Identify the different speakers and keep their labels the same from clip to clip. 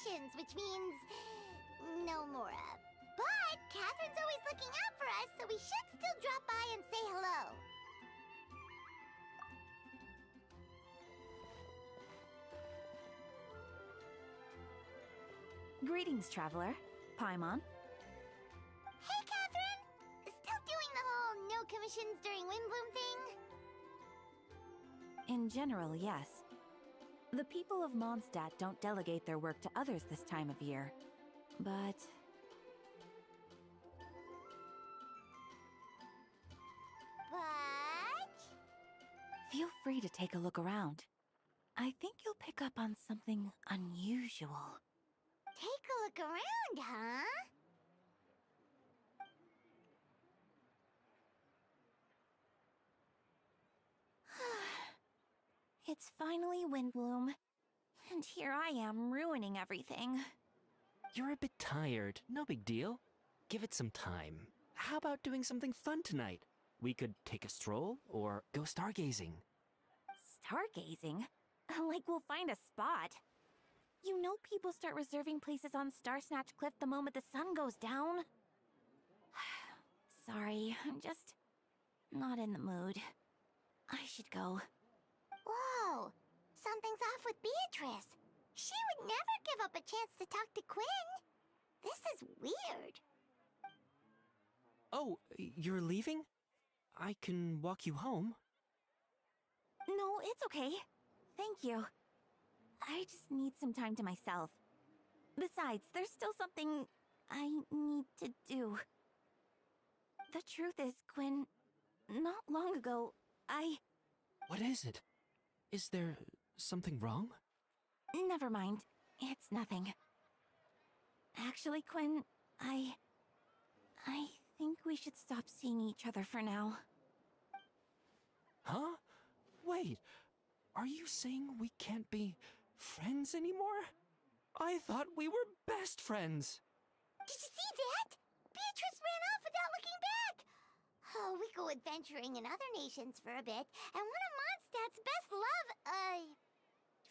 Speaker 1: vacations, which means no Mora. But Catherine's always looking out for us, so we should still drop by and say hello.
Speaker 2: Greetings, traveler. Paimon.
Speaker 1: Hey, Catherine! Still doing the whole no commissions during Windbloom thing?
Speaker 2: In general, yes. The people of Mondstadt don't delegate their work to others this time of year. But... Feel free to take a look around. I think you'll pick up on something unusual.
Speaker 1: Take a look around, huh?
Speaker 2: It's finally Windbloom. And here I am ruining everything.
Speaker 3: You're a bit tired. No big deal. Give it some time. How about doing something fun tonight? We could take a stroll or go stargazing.
Speaker 2: Stargazing? Like we'll find a spot. You know people start reserving places on Starsnatch Cliff the moment the sun goes down. Sorry, I'm just not in the mood. I should go.
Speaker 1: Whoa! Something's off with Beatrice. She would never give up a chance to talk to Quinn. This is weird.
Speaker 3: Oh, you're leaving? I can walk you home.
Speaker 2: No, it's okay. Thank you. I just need some time to myself. Besides, there's still something I need to do. The truth is, Quinn, not long ago,
Speaker 3: What is it? Is there something wrong?
Speaker 2: Never mind. It's nothing. Actually, Quinn, I think we should stop seeing each other for now.
Speaker 3: Huh? Wait, are you saying we can't be friends anymore? I thought we were best friends.
Speaker 1: Did you see that? Beatrice ran off without looking back. Oh, we go adventuring in other nations for a bit, and one of Mondstadt's best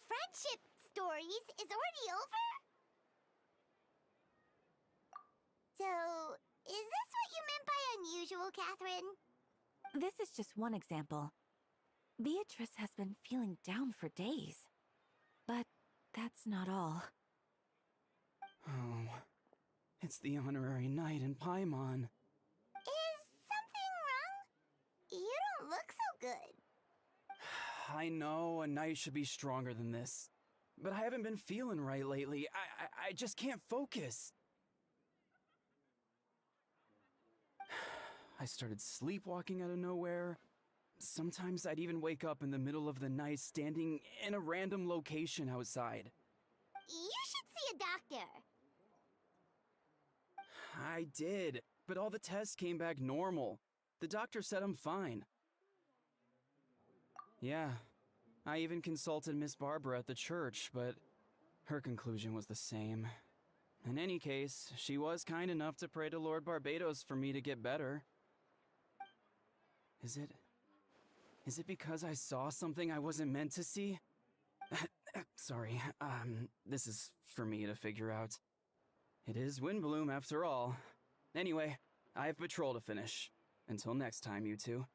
Speaker 1: friendship stories is already over? So, is this what you meant by unusual, Catherine?
Speaker 2: This is just one example. Beatrice has been feeling down for days. But that's not all.
Speaker 4: Oh, it's the honorary knight in Paimon.
Speaker 1: Is something wrong? You don't look so good.
Speaker 4: I know a knight should be stronger than this, but I haven't been feeling right lately. I just can't focus. I started sleepwalking out of nowhere. Sometimes I'd even wake up in the middle of the night standing in a random location outside.
Speaker 1: You should see a doctor.
Speaker 4: I did, but all the tests came back normal. The doctor said I'm fine. Yeah, I even consulted Miss Barbara at the church, but her conclusion was the same. In any case, she was kind enough to pray to Lord Barbados for me to get better. Is it because I saw something I wasn't meant to see? Sorry, this is for me to figure out. It is Windbloom after all. Anyway, I have patrol to finish. Until next time, you two.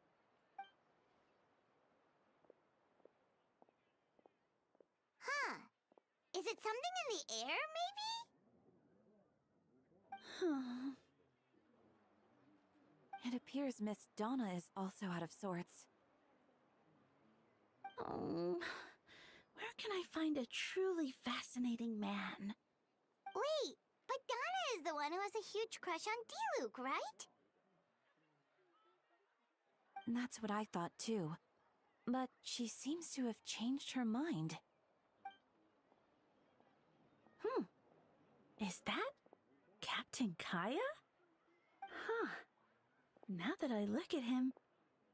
Speaker 1: Huh. Is it something in the air, maybe?
Speaker 2: It appears Miss Donna is also out of sorts.
Speaker 5: Oh, where can I find a truly fascinating man?
Speaker 1: Wait, but Donna is the one who has a huge crush on Diluc, right?
Speaker 2: That's what I thought too. But she seems to have changed her mind.
Speaker 5: Is that Captain Kaya? Huh. Now that I look at him,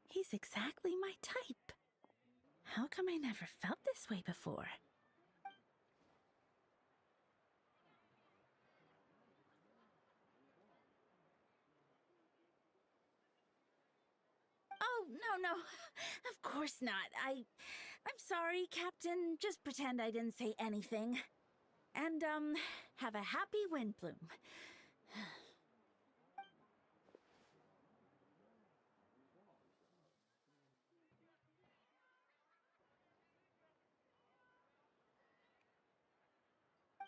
Speaker 5: he's exactly my type. How come I never felt this way before? Oh, no. Of course not. I'm sorry, Captain. Just pretend I didn't say anything. And, have a happy wind bloom.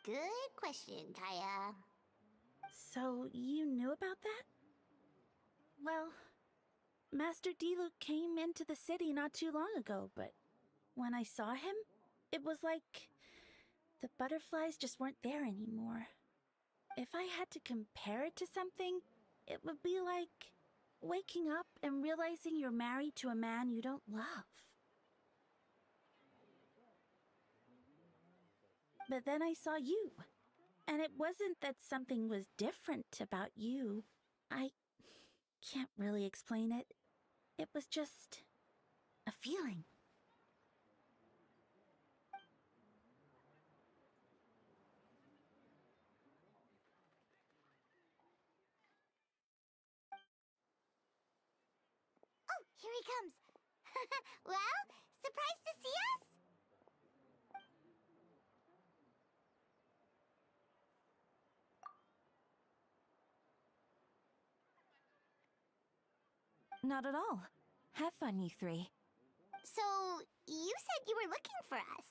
Speaker 1: Good question, Kaya.
Speaker 5: So, you knew about that? Well, Master Diluc came into the city not too long ago, but when I saw him, it was like the butterflies just weren't there anymore. If I had to compare it to something, it would be like waking up and realizing you're married to a man you don't love. But then I saw you, and it wasn't that something was different about you. I can't really explain it. It was just a feeling.
Speaker 1: Oh, here he comes. Well, surprised to see us?
Speaker 2: Not at all. Have fun, you three.
Speaker 1: So, you said you were looking for us.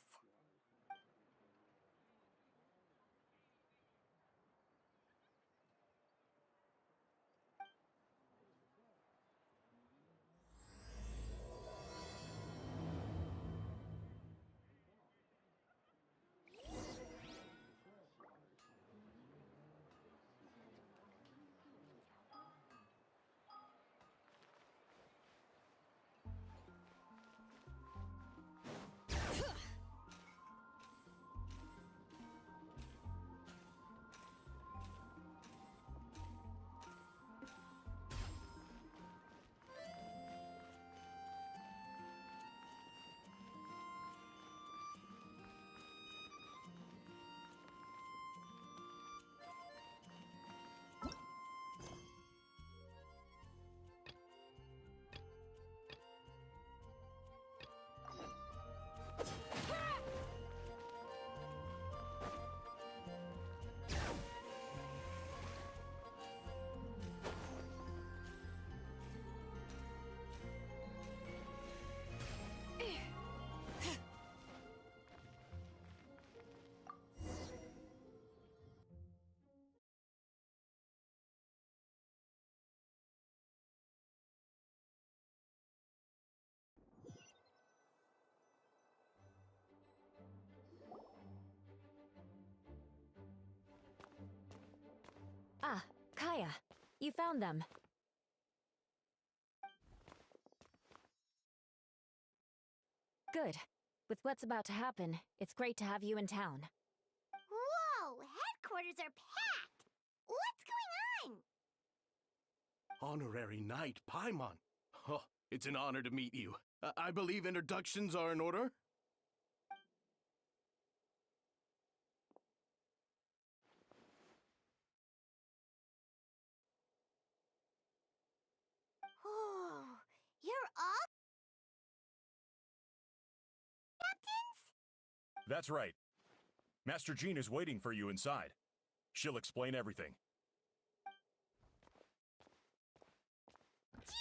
Speaker 2: Ah, Kaya. You found them. Good. With what's about to happen, it's great to have you in town.
Speaker 1: Whoa, headquarters are packed. What's going on?
Speaker 6: Honorary Knight Paimon. Oh, it's an honor to meet you. I believe introductions are in order?
Speaker 1: Oh, you're all captains?
Speaker 7: That's right. Master Jean is waiting for you inside. She'll explain everything.
Speaker 1: Jean!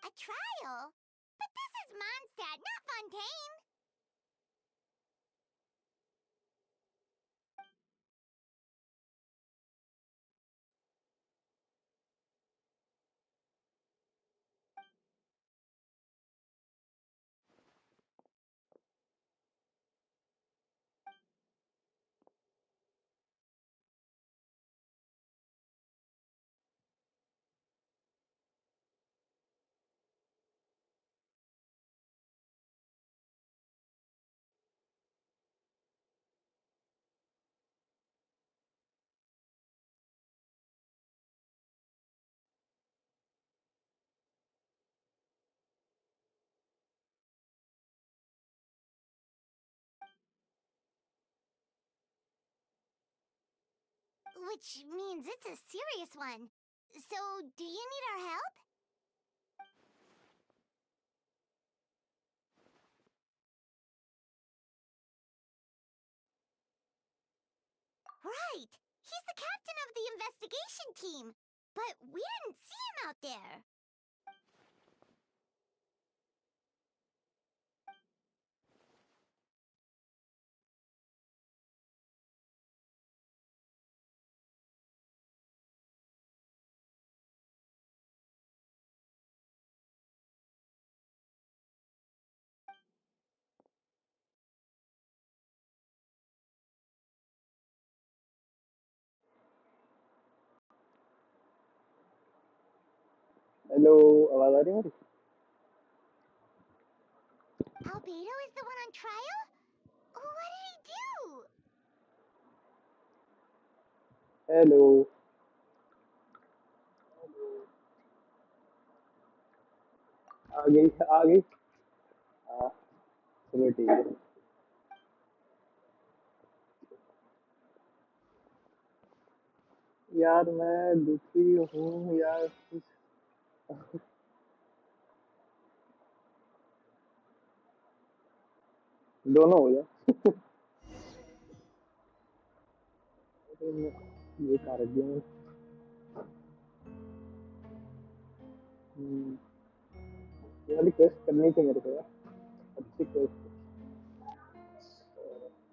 Speaker 1: A trial? But this is Mondstadt, not Fontaine. which means it's a serious one. So, do you need our help? Right! He's the captain of the investigation team, but we didn't see him out there.
Speaker 8: Hello आवाज आ रही है मेरी
Speaker 1: Albedo is the one on trial? What did he do?
Speaker 8: Hello आ गई हाँ चलो ठीक है यार मैं दुखी हूँ यार कुछ दोनों हो जाए ये कहाँ रख दिया मैंने ये वाली क्वेस्ट करनी थी मेरे को यार अच्छी क्वेस्ट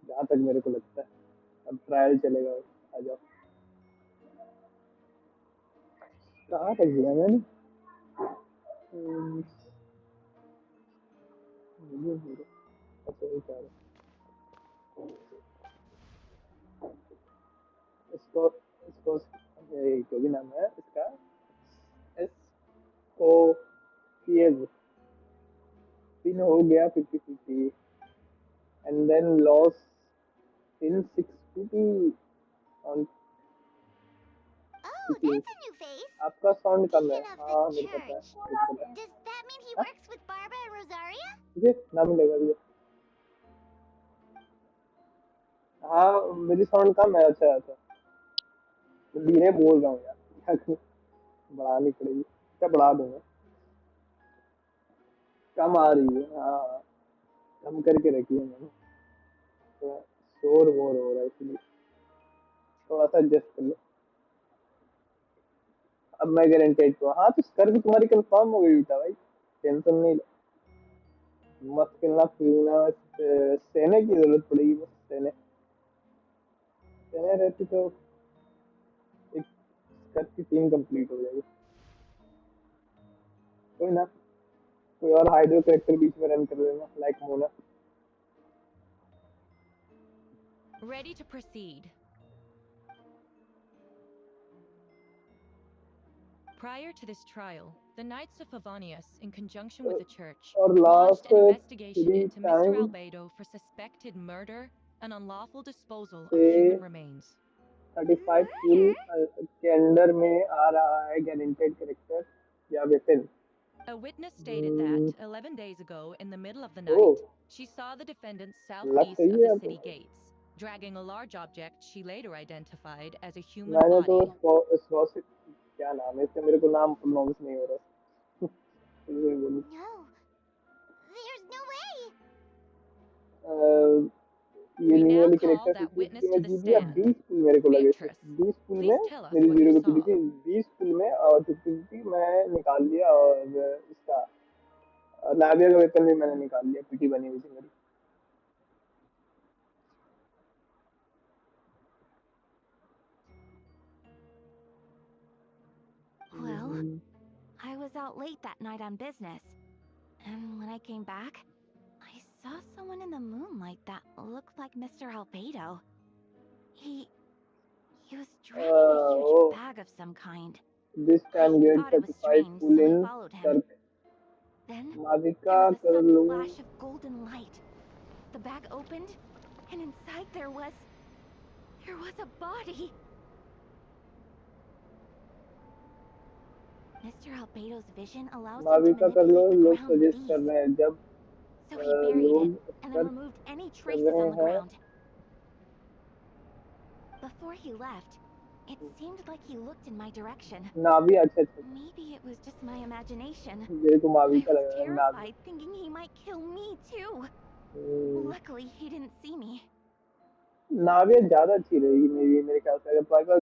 Speaker 8: जहाँ तक मेरे को लगता है अब ट्रायल चलेगा आ जाओ कहाँ रख दिया मैंने हम्म, ये हीरो अच्छा ये क्या है इसको इसको ये जो भी नाम है इसका S O P S pin हो गया 50-50 and then loss in 650 on
Speaker 1: Oh,
Speaker 8: किसी
Speaker 1: that's a new face.
Speaker 8: आपका साउंड कम है
Speaker 1: Deacon of the
Speaker 8: हाँ मेरे को पता है
Speaker 1: church.
Speaker 8: मेरे को पता है
Speaker 1: Does that mean he
Speaker 8: हाँ
Speaker 1: works with Barbara and Rosaria?
Speaker 8: मुझे ना मिलेगा मुझे हाँ मेरी साउंड कम है अच्छा अच्छा मैं धीरे बोल रहा हूँ यार क्या करूं? बढ़ानी पड़ेगी क्या बढ़ा दूंगा कम आ रही है हाँ हाँ, कम करके रखी है मैंने थोड़ा शोर वोर हो रहा है इसलिए थोड़ा सा एडजस्ट कर लो अब मैं गारंटेड तो हाँ तो स्कर भी तुम्हारी कंफर्म हो गई बेटा भाई टेंशन नहीं लो मत खेलना पीना सहने की जरूरत पड़ेगी बस सहने सहने रहती तो एक स्कर की टीम कंप्लीट हो जाएगी कोई ना कोई और हाइड्रो कैरेक्टर बीच में रन कर लेना like Mona
Speaker 9: Ready to proceed. Prior to this trial, the Knights of Favonius, in conjunction with the church,
Speaker 8: और
Speaker 9: launched
Speaker 8: last
Speaker 9: an investigation
Speaker 8: 3
Speaker 9: into Mr.
Speaker 8: Time
Speaker 9: Albedo for suspected murder and unlawful disposal
Speaker 8: से
Speaker 9: of human remains.
Speaker 8: 35 full के under में आ रहा है guaranteed character या weapon
Speaker 9: A witness stated that 11 days ago, in the middle of the
Speaker 8: oh
Speaker 9: night, she saw the defendant
Speaker 8: लग
Speaker 9: southeast
Speaker 8: सही
Speaker 9: of
Speaker 8: है
Speaker 9: the
Speaker 8: अब
Speaker 9: city gates, dragging a large object she later identified as a human
Speaker 8: मैंने तो
Speaker 9: body.
Speaker 8: उसको क्या नाम है इसका मेरे को नाम प्रोनाउंस नहीं हो रहा ये बोलूं।
Speaker 1: No. There's no way.
Speaker 8: अ, ये
Speaker 9: We
Speaker 8: न्यू
Speaker 9: now
Speaker 8: वाली
Speaker 9: call
Speaker 8: कैरेक्टर
Speaker 9: that
Speaker 8: 50
Speaker 9: witness
Speaker 8: में
Speaker 9: to the
Speaker 8: जीत गया
Speaker 9: stand.
Speaker 8: 20 फुल मेरे को लगे थे
Speaker 9: Beatrice,
Speaker 8: 20 फुल
Speaker 9: please
Speaker 8: में
Speaker 9: tell us
Speaker 8: मेरी
Speaker 9: what you
Speaker 8: जीरो की
Speaker 9: saw.
Speaker 8: थी 20 फुल में और 50 मैं निकाल लिया और इसका नाविया का वेपन भी मैंने निकाल लिया पीटी बनी हुई थी मेरी
Speaker 2: Well, I was out late that night on business. And when I came back, I saw someone in the moonlight that looked like Mr. Albedo. He... he was dragging a huge
Speaker 8: oh,
Speaker 2: bag of some kind.
Speaker 8: this
Speaker 2: I
Speaker 8: time get
Speaker 2: thought it was
Speaker 8: 35
Speaker 2: strange,
Speaker 8: full
Speaker 2: so I
Speaker 8: in
Speaker 2: followed him.
Speaker 8: Turk
Speaker 2: Then,
Speaker 8: माविका
Speaker 2: there was a
Speaker 8: कर
Speaker 2: sudden
Speaker 8: लूं
Speaker 2: flash of golden light. The bag opened, and inside there was a body. Mr. Albedo's vision allows him to
Speaker 8: माविका कर लो
Speaker 2: manipulate the
Speaker 8: लोग
Speaker 2: ground with
Speaker 8: suggest कर
Speaker 2: ease.
Speaker 8: रहे हैं जब
Speaker 2: So he buried it,
Speaker 8: लोग
Speaker 2: and then
Speaker 8: search
Speaker 2: removed any
Speaker 8: कर
Speaker 2: traces
Speaker 8: रहे
Speaker 2: on the
Speaker 8: हैं
Speaker 2: ground. Before he left, It seemed like he looked in my direction.
Speaker 8: नाभी अच्छा अच्छा
Speaker 2: Maybe it was just my imagination.
Speaker 8: मेरे को मावी
Speaker 2: I
Speaker 8: का
Speaker 2: was
Speaker 8: लग रहा है नाभी
Speaker 2: terrified, thinking he might kill me too. Luckily, he didn't see me.
Speaker 8: नाविया ज्यादा अच्छी रहेगी मेरे ख्याल से अगर तुम्हारे पास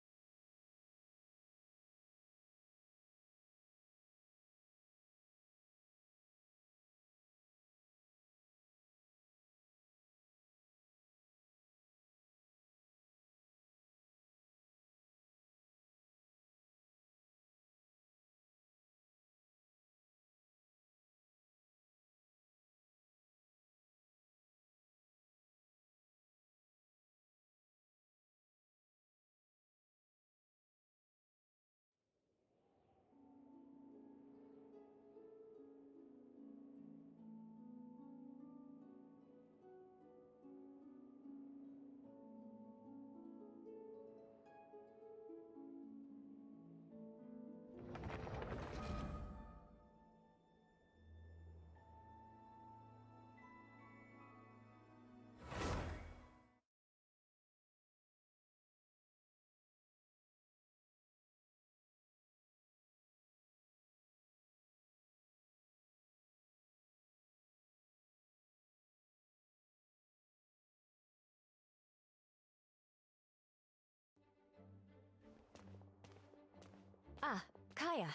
Speaker 2: Ah, Kaya,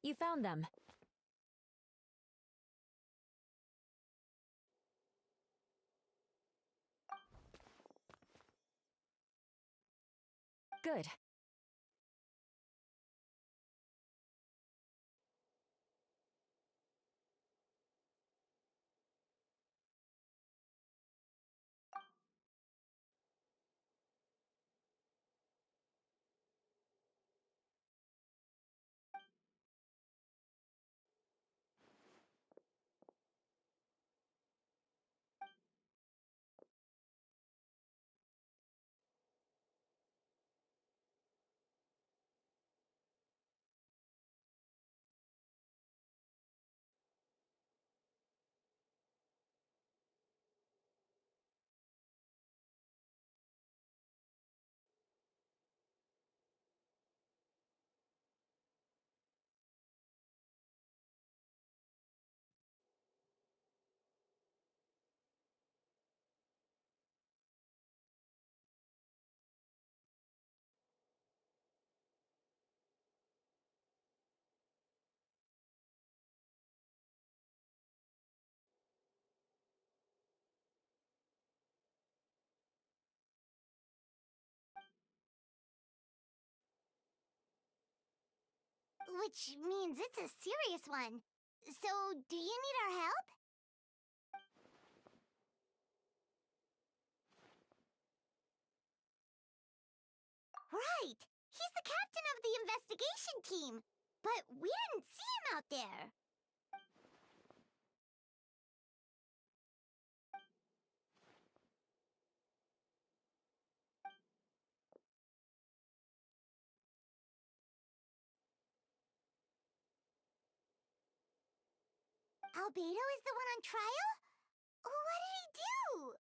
Speaker 2: you found them. Good.
Speaker 1: Which means it's a serious one. So, do you need our help? Right! He's the captain of the investigation team! But we didn't see him out there! Albedo is the one on trial? What did he do?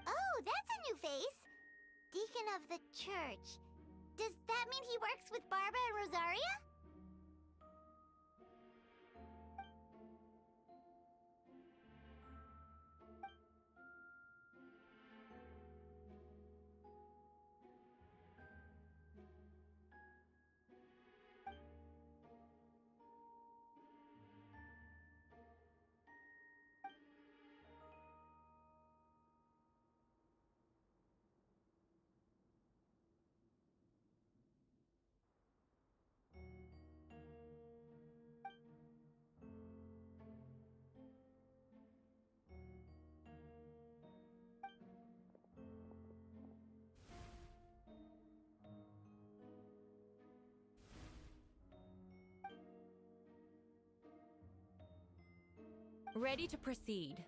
Speaker 1: Oh, that's a new face! Deacon of the church. Does that mean he works with Barbara and Rosaria?
Speaker 9: Ready to proceed.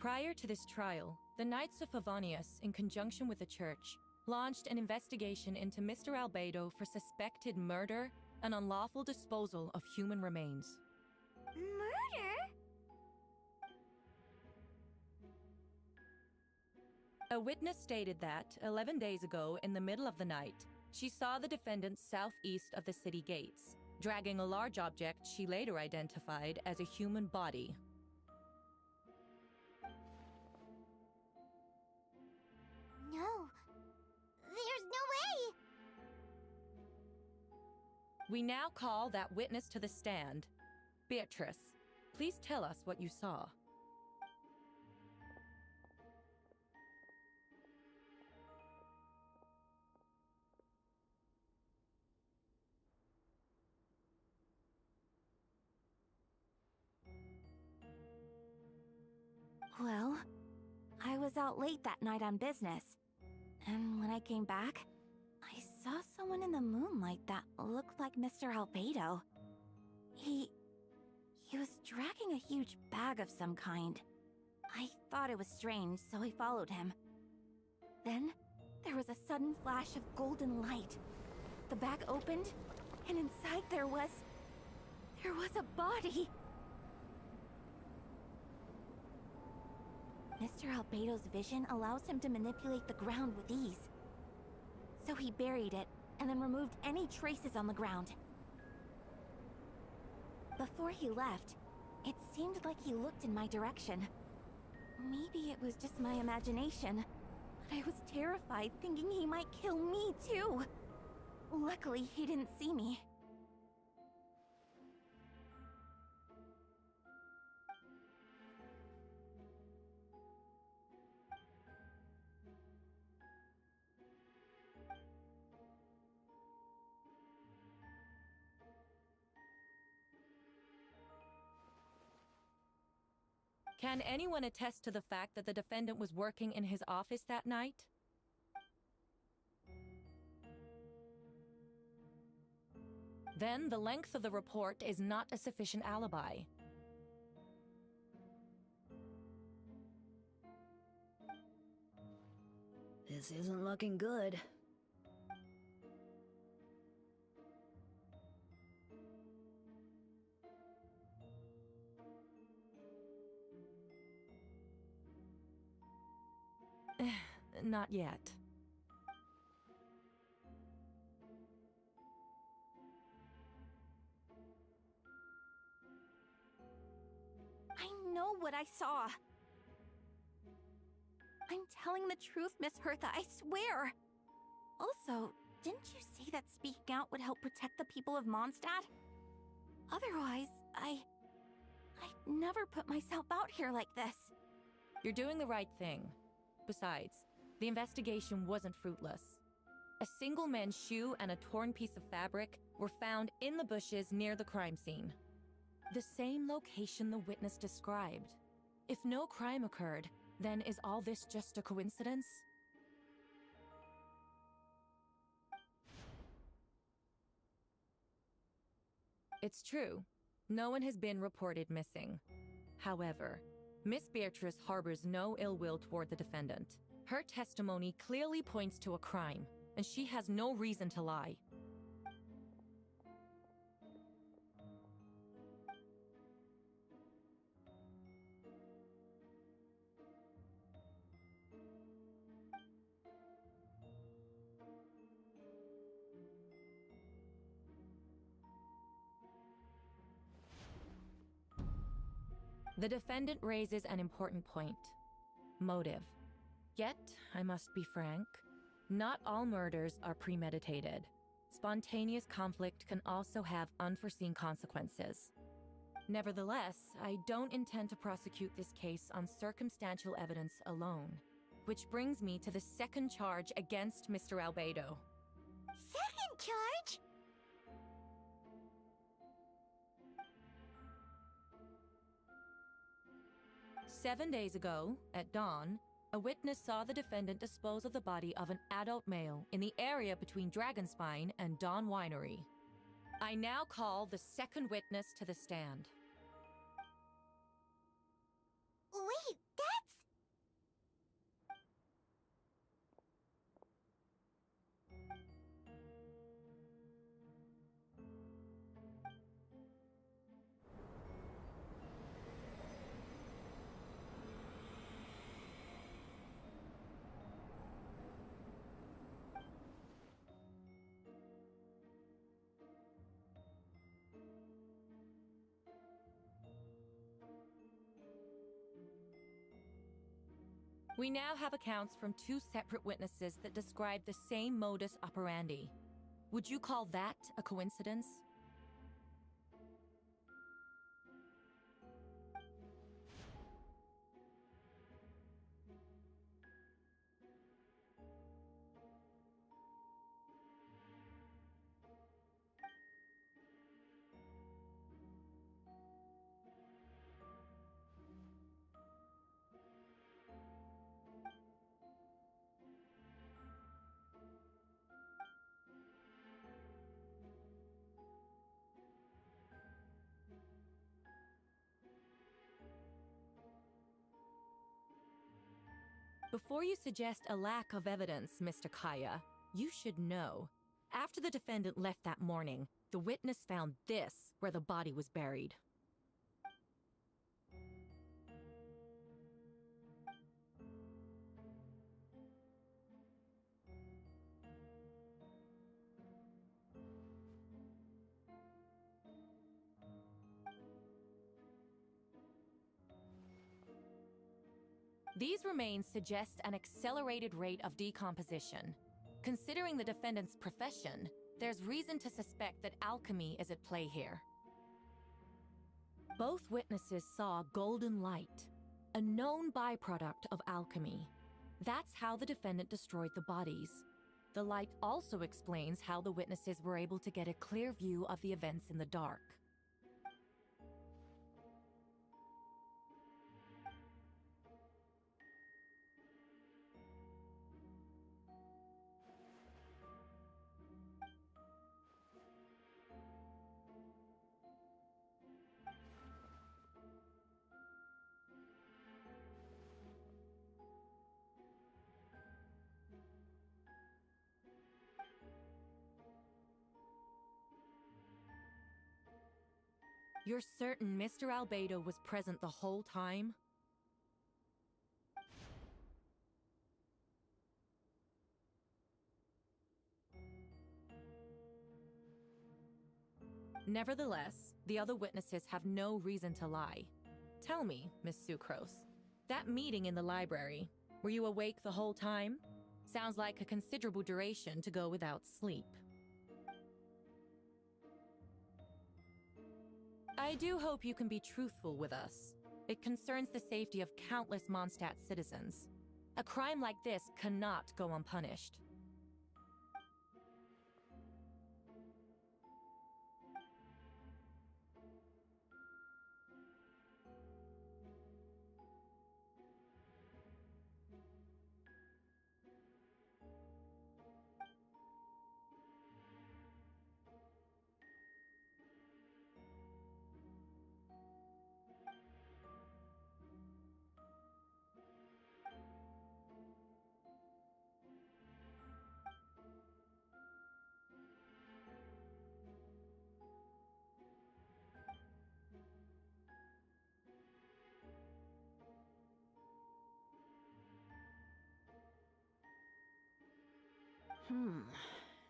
Speaker 9: Prior to this trial, the Knights of Favonius, in conjunction with the Church, launched an investigation into Mr. Albedo for suspected murder and unlawful disposal of human remains.
Speaker 1: Murder?
Speaker 9: A witness stated that, 11 days ago, in the middle of the night, she saw the defendant southeast of the city gates, dragging a large object she later identified as a human body.
Speaker 1: No. There's no way!
Speaker 9: We now call that witness to the stand. Beatrice, please tell us what you saw.
Speaker 2: Well, I was out late that night on business. And when I came back, I saw someone in the moonlight that looked like Mr. Albedo. He was dragging a huge bag of some kind. I thought it was strange, so I followed him. Then, there was a sudden flash of golden light. The bag opened, and inside there was a body. Mr. Albedo's vision allows him to manipulate the ground with ease. So he buried it, and then removed any traces on the ground. Before he left, it seemed like he looked in my direction. Maybe it was just my imagination, but I was terrified thinking he might kill me too. Luckily, he didn't see me.
Speaker 9: Can anyone attest to the fact that the defendant was working in his office that night? Then the length of the report is not a sufficient alibi.
Speaker 10: This isn't looking good.
Speaker 9: Not yet.
Speaker 2: I know what I saw. I'm telling the truth, Miss Hertha, I swear. Also, didn't you say that speaking out would help protect the people of Mondstadt? Otherwise, I'd never put myself out here like this.
Speaker 9: You're doing the right thing. Besides, the investigation wasn't fruitless. A single man's shoe and a torn piece of fabric were found in the bushes near the crime scene. The same location the witness described. If no crime occurred, then is all this just a coincidence? It's true. No one has been reported missing. However, Miss Beatrice harbors no ill will toward the defendant. Her testimony clearly points to a crime, and she has no reason to lie. The defendant raises an important point: motive. Yet, I must be frank, not all murders are premeditated. Spontaneous conflict can also have unforeseen consequences. Nevertheless, I don't intend to prosecute this case on circumstantial evidence alone. Which brings me to the second charge against Mr. Albedo.
Speaker 1: Second charge?
Speaker 9: 7 days ago, at dawn, a witness saw the defendant dispose of the body of an adult male in the area between Dragonspine and Dawn Winery. I now call the second witness to the stand.
Speaker 1: Wait, that's...
Speaker 9: We now have accounts from 2 separate witnesses that describe the same modus operandi. Would you call that a coincidence? Before you suggest a lack of evidence, Mr. Kaya, you should know. After the defendant left that morning, the witness found this where the body was buried. These remains suggest an accelerated rate of decomposition. Considering the defendant's profession, there's reason to suspect that alchemy is at play here. Both witnesses saw golden light, a known byproduct of alchemy. That's how the defendant destroyed the bodies. The light also explains how the witnesses were able to get a clear view of the events in the dark. You're certain Mr. Albedo was present the whole time? Nevertheless, the other witnesses have no reason to lie. Tell me, Miss Sucrose, that meeting in the library, were you awake the whole time? Sounds like a considerable duration to go without sleep. I do hope you can be truthful with us. It concerns the safety of countless Mondstadt citizens. A crime like this cannot go unpunished.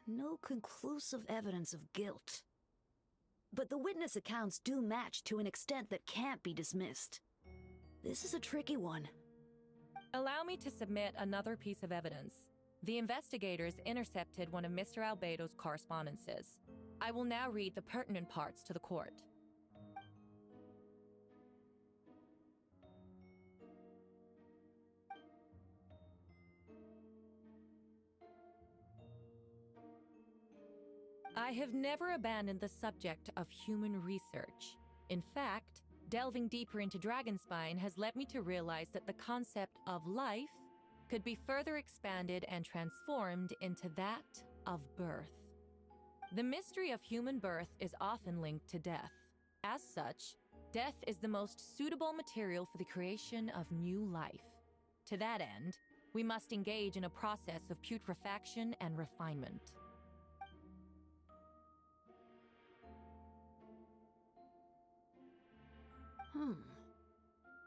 Speaker 10: No conclusive evidence of guilt. But the witness accounts do match to an extent that can't be dismissed. This is a tricky one.
Speaker 9: Allow me to submit another piece of evidence. The investigators intercepted one of Mr. Albedo's correspondences. I will now read the pertinent parts to the court. I have never abandoned the subject of human research. In fact, delving deeper into Dragonspine has led me to realize that the concept of life could be further expanded and transformed into that of birth. The mystery of human birth is often linked to death. As such, death is the most suitable material for the creation of new life. To that end, we must engage in a process of putrefaction and refinement.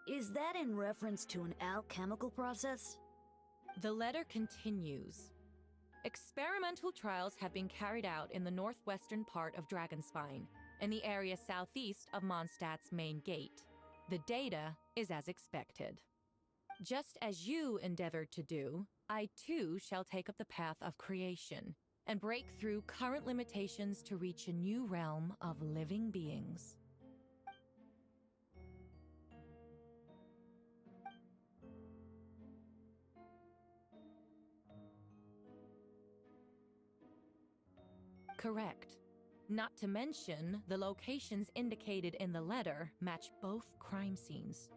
Speaker 10: Is that in reference to an alchemical process?
Speaker 9: The letter continues. Experimental trials have been carried out in the northwestern part of Dragonspine, in the area southeast of Mondstadt's main gate. The data is as expected. Just as you endeavored to do, I too shall take up the path of creation and break through current limitations to reach a new realm of living beings. Correct. Not to mention, the locations indicated in the letter match both crime scenes.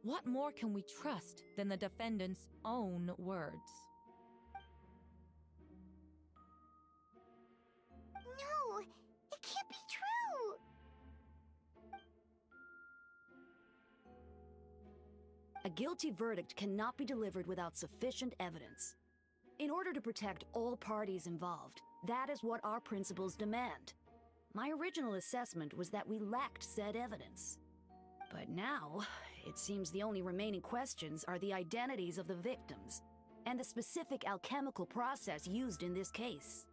Speaker 9: What more can we trust than the defendant's own words?
Speaker 1: No, it can't be true.
Speaker 10: A guilty verdict cannot be delivered without sufficient evidence. In order to protect all parties involved, that is what our principles demand. My original assessment was that we lacked said evidence. But now, it seems the only remaining questions are the identities of the victims and the specific alchemical process used in this case.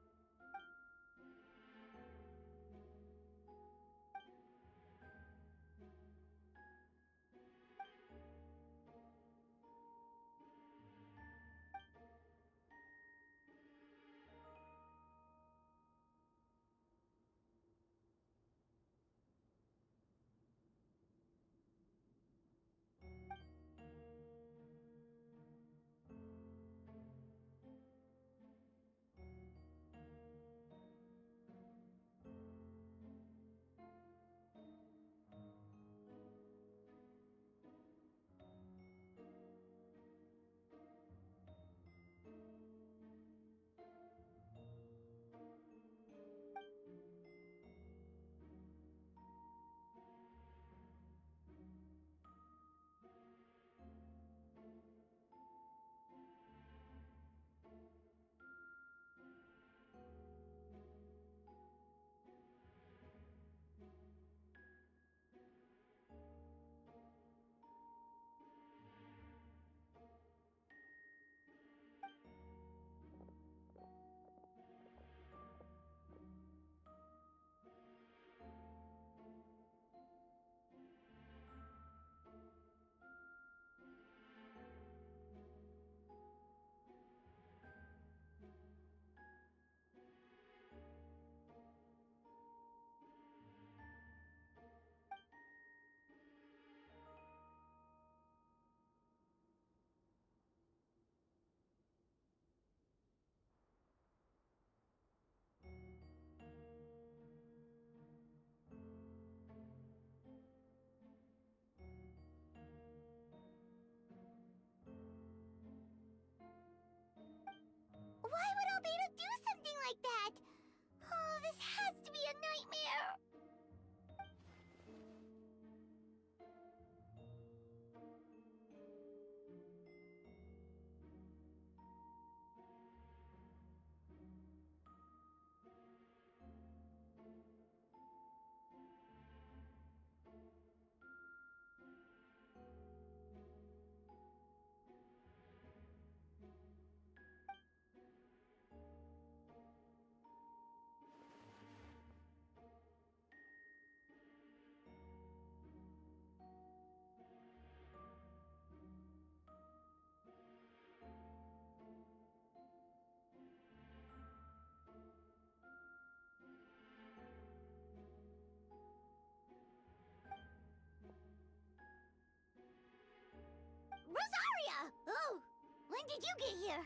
Speaker 1: When did you get here?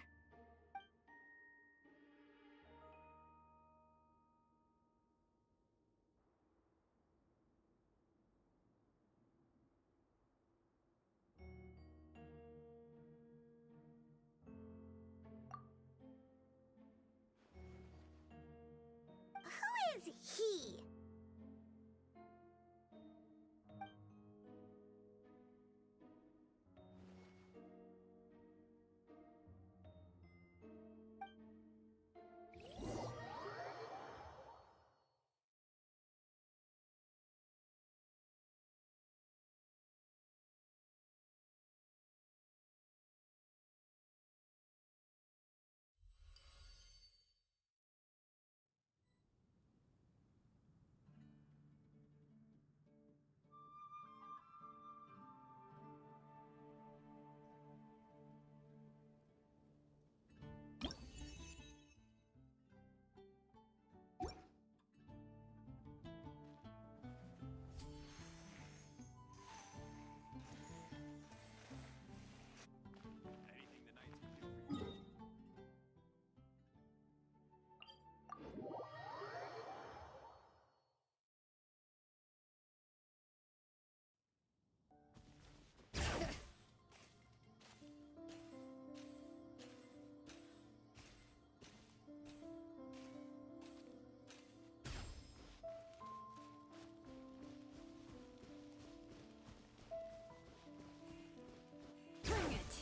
Speaker 1: Who is he?
Speaker 10: Bring it!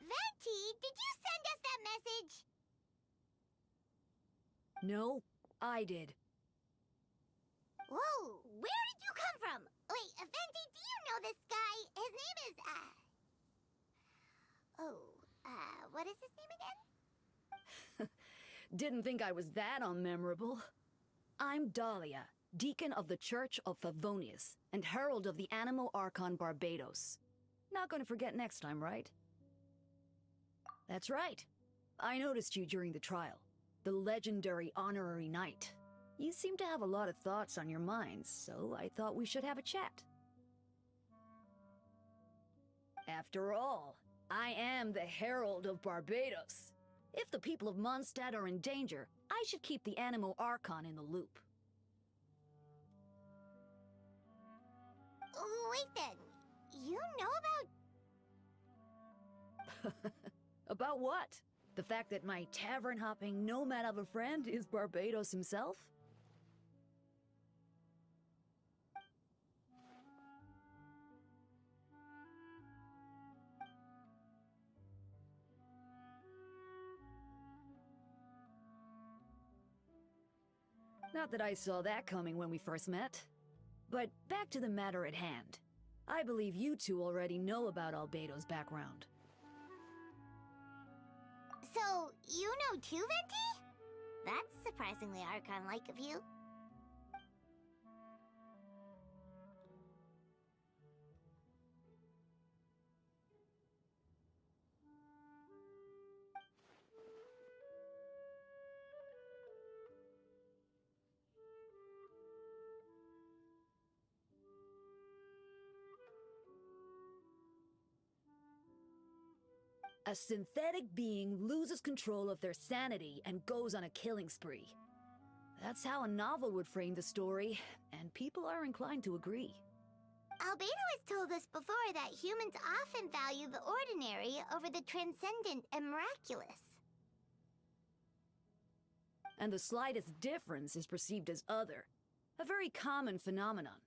Speaker 1: Venti, did you send us that message?
Speaker 10: No, I did.
Speaker 1: Whoa, where did you come from? Wait, Venti, do you know this guy? His name is, what is his name again?
Speaker 10: Didn't think I was that unmemorable. I'm Dahlia, Deacon of the Church of Favonius, and Herald of the Animo Archon Barbados. Not gonna forget next time, right? That's right. I noticed you during the trial. The legendary honorary knight. You seem to have a lot of thoughts on your minds, so I thought we should have a chat. After all, I am the Herald of Barbados. If the people of Mondstadt are in danger, I should keep the Animo Archon in the loop.
Speaker 1: Wait then, you know about...
Speaker 10: About what? The fact that my tavern-hopping nomad of a friend is Barbados himself? Not that I saw that coming when we first met. But back to the matter at hand. I believe you two already know about Albedo's background.
Speaker 1: So, you know too, Venti? That's surprisingly Archon-like of you.
Speaker 10: A synthetic being loses control of their sanity and goes on a killing spree. That's how a novel would frame the story, and people are inclined to agree.
Speaker 1: Albedo has told us before that humans often value the ordinary over the transcendent and miraculous.
Speaker 10: And the slightest difference is perceived as other. A very common phenomenon.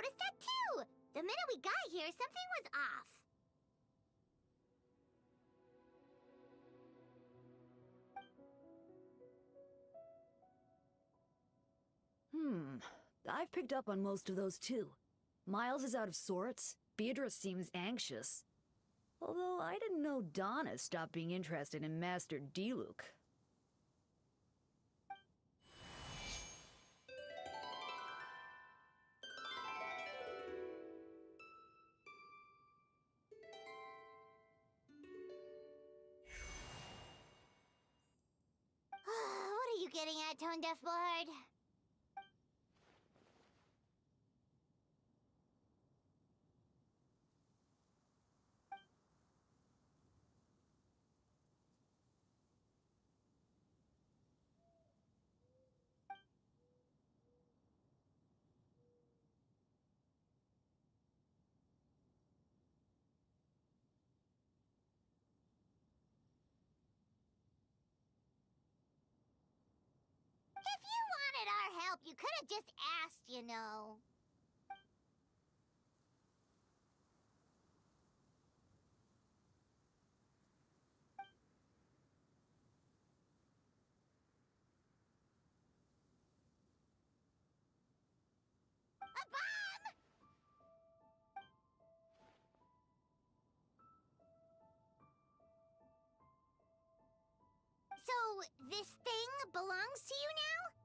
Speaker 1: noticed that too! The minute we got here, something was off.
Speaker 10: I've picked up on most of those too. Miles is out of sorts. Beatrice seems anxious. Although I didn't know Donna stopped being interested in Master Diluc.
Speaker 1: What are you getting at, Tone Deaf Bard? If you wanted our help, you could have just asked, you know. A bomb! So, this thing belongs to you now?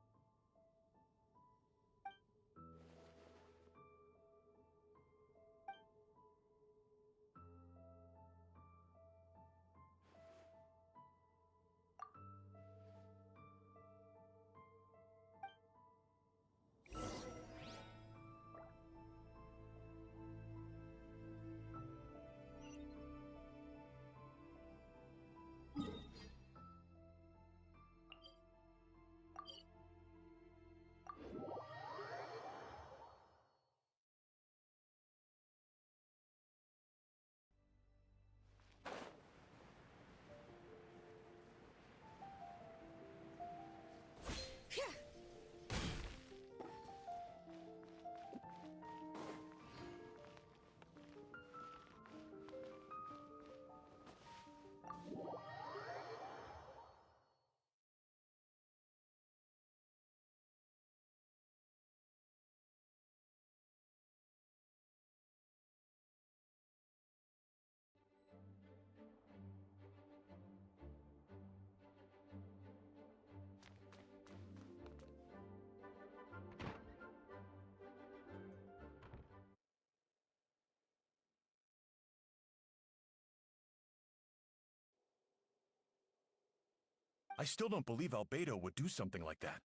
Speaker 7: I still don't believe Albedo would do something like that.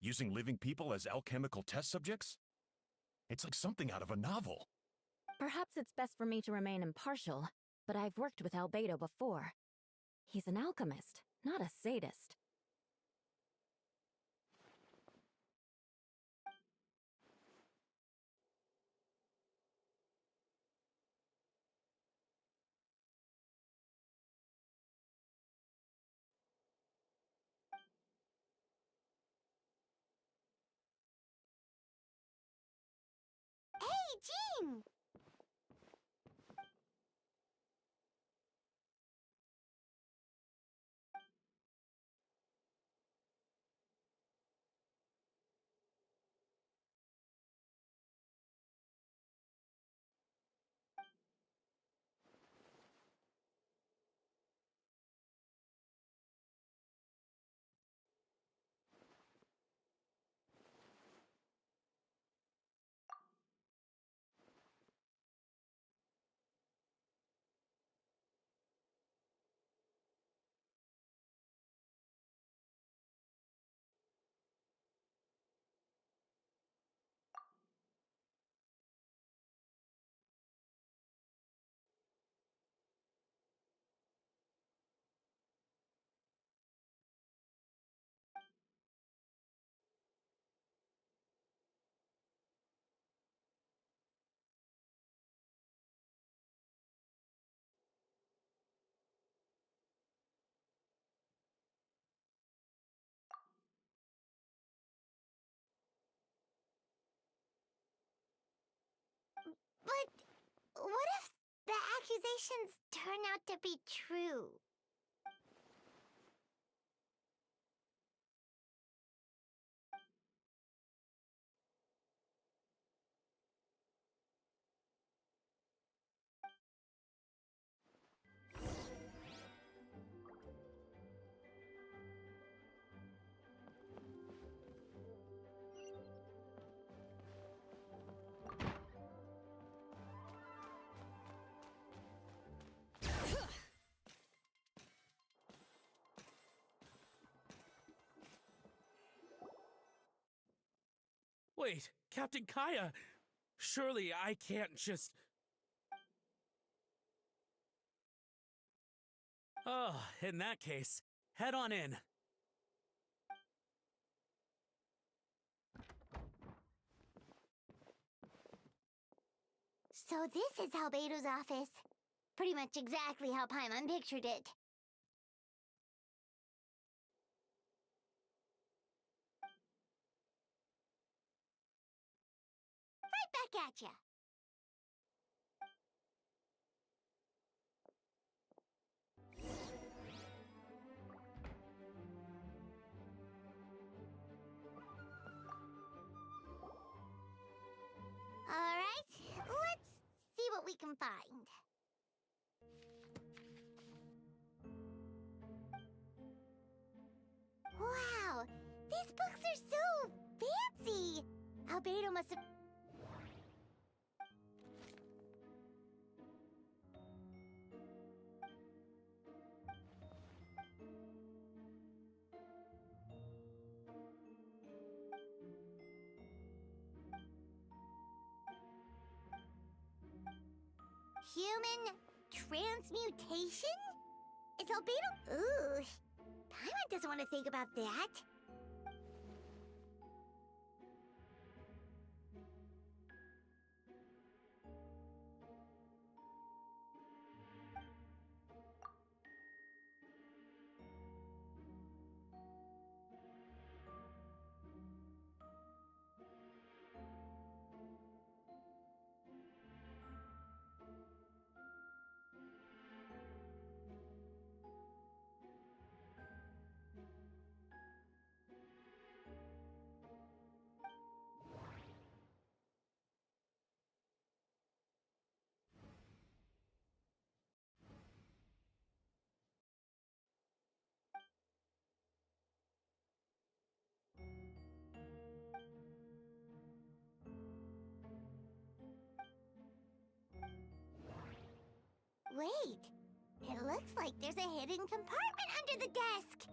Speaker 7: Using living people as alchemical test subjects? It's like something out of a novel.
Speaker 2: Perhaps it's best for me to remain impartial, but I've worked with Albedo before. He's an alchemist, not a sadist.
Speaker 1: Hey, Jean! But what if the accusations turn out to be true?
Speaker 11: Wait, Captain Kaya! Surely I can't just... Oh, in that case, head on in.
Speaker 1: So this is Albedo's office. Pretty much exactly how Paimon pictured it. Right back at ya. Alright, let's see what we can find. Wow, these books are so fancy! Albedo must have... Human transmutation? Is Albedo... Ooh, Paimon doesn't want to think about that. Wait, it looks like there's a hidden compartment under the desk.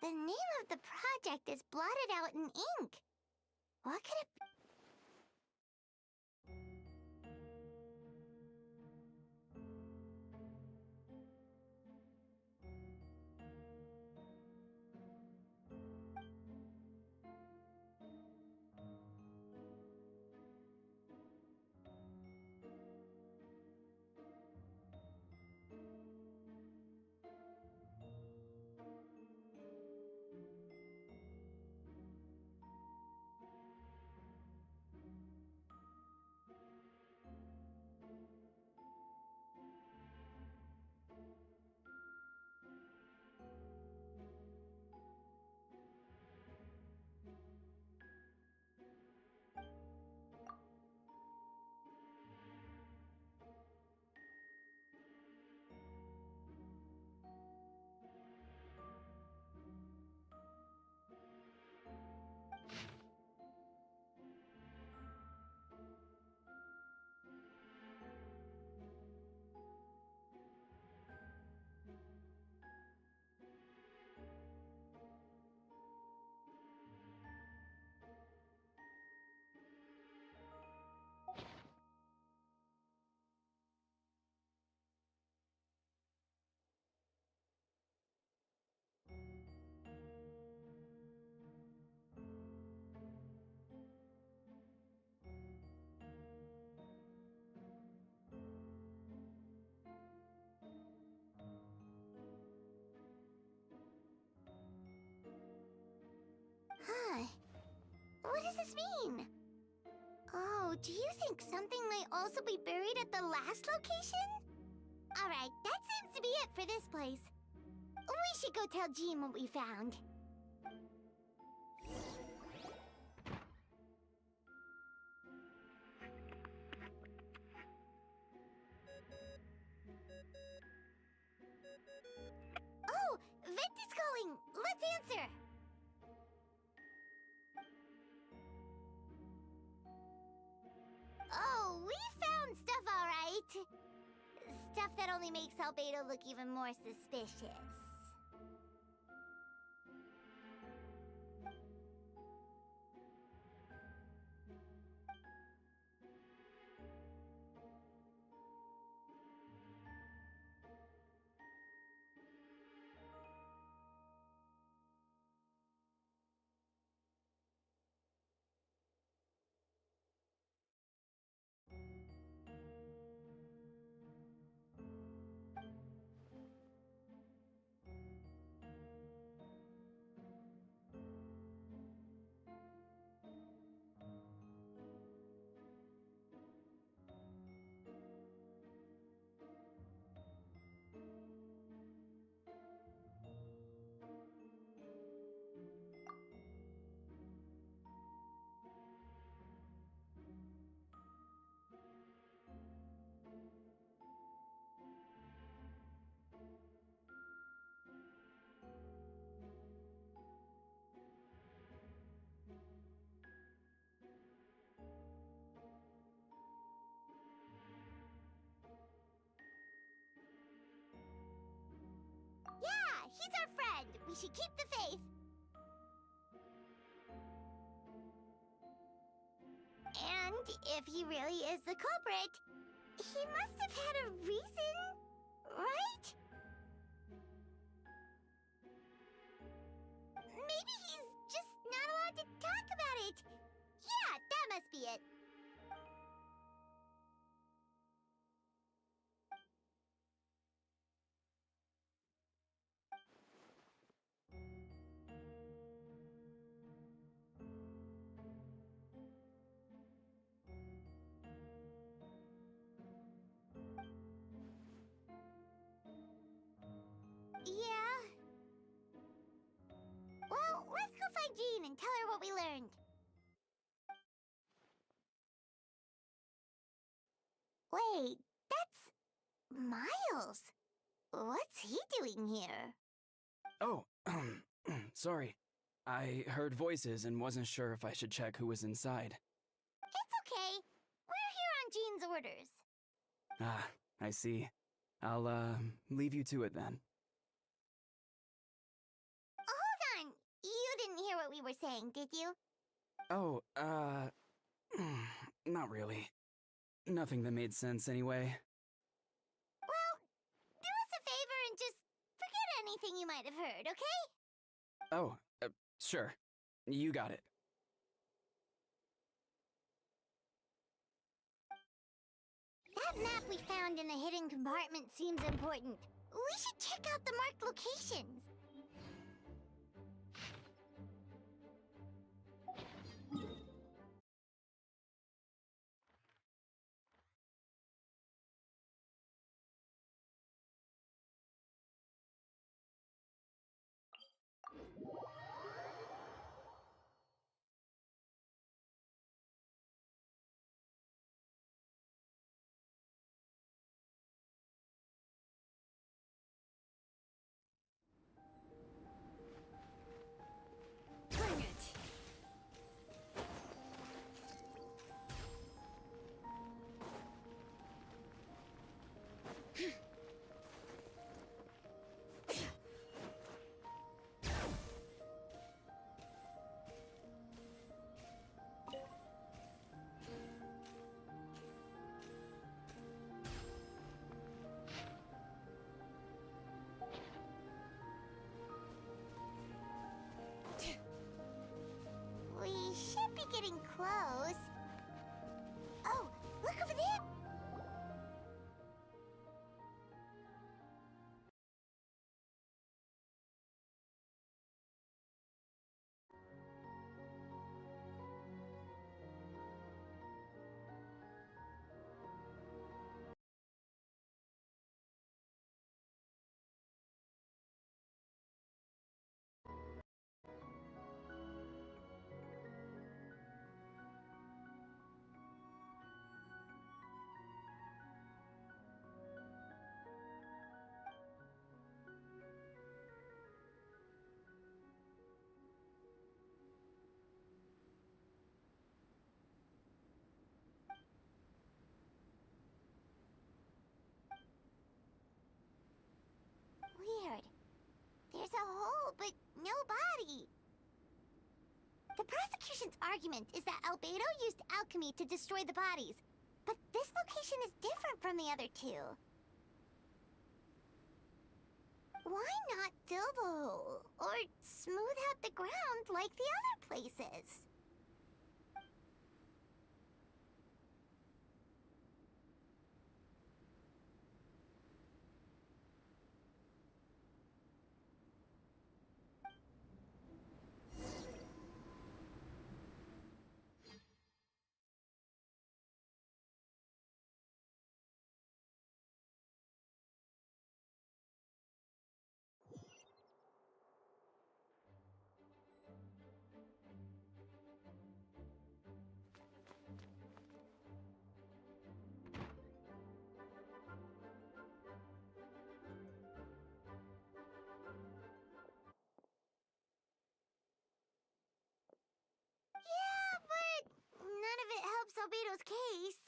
Speaker 1: The name of the project is blotted out in ink. What could it be? do you think something might also be buried at the last location? Alright, that seems to be it for this place. We should go tell Jean what we found. Oh, Vent is calling! Let's answer! Oh, we found stuff, alright. Stuff that only makes Albedo look even more suspicious. Yeah, he's our friend. We should keep the faith. And if he really is the culprit, he must have had a reason, right? Maybe he's just not allowed to talk about it. Yeah, that must be it. Yeah. Well, let's go find Jean and tell her what we learned. Wait, that's Miles. What's he doing here?
Speaker 4: Oh, sorry. I heard voices and wasn't sure if I should check who was inside.
Speaker 1: It's okay. We're here on Jean's orders.
Speaker 4: Ah, I see. I'll, leave you to it then.
Speaker 1: Hold on. You didn't hear what we were saying, did you?
Speaker 4: Oh, not really. Nothing that made sense anyway.
Speaker 1: Well, do us a favor and just forget anything you might have heard, okay?
Speaker 4: Oh, sure. You got it.
Speaker 1: That map we found in the hidden compartment seems important. We should check out the marked locations. but no body. The prosecution's argument is that Albedo used alchemy to destroy the bodies, but this location is different from the other two. Why not fill the hole, or smooth out the ground like the other places? Yeah, but none of it helps Albedo's case.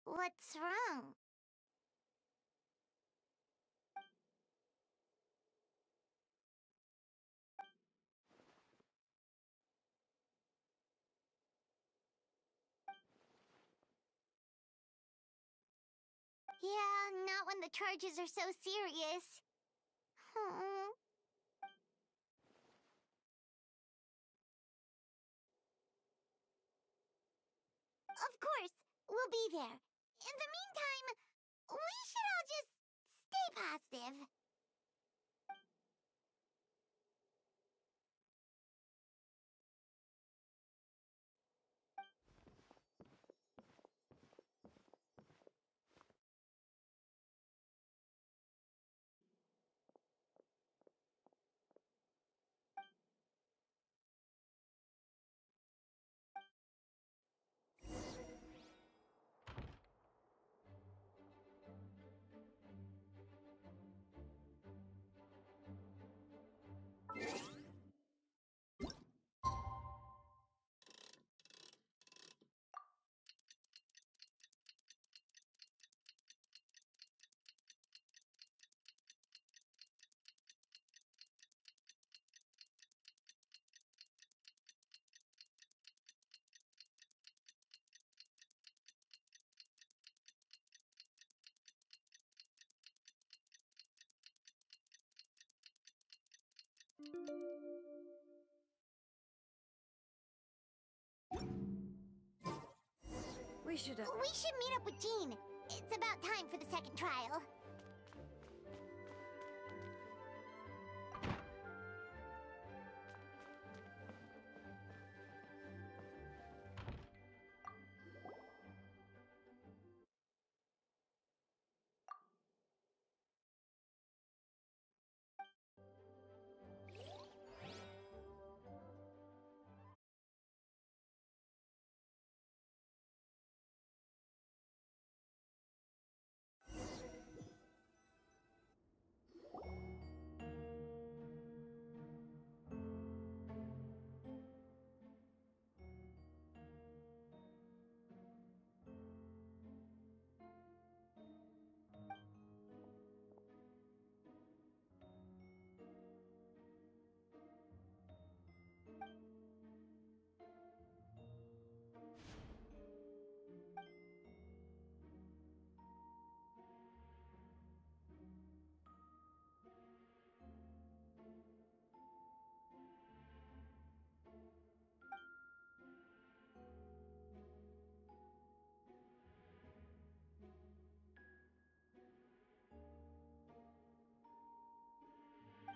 Speaker 1: What's wrong? Yeah, not when the charges are so serious. Hmm. Of course, we'll be there. In the meantime, we should all just stay positive.
Speaker 10: We should
Speaker 1: meet up with Jean. It's about time for the second trial.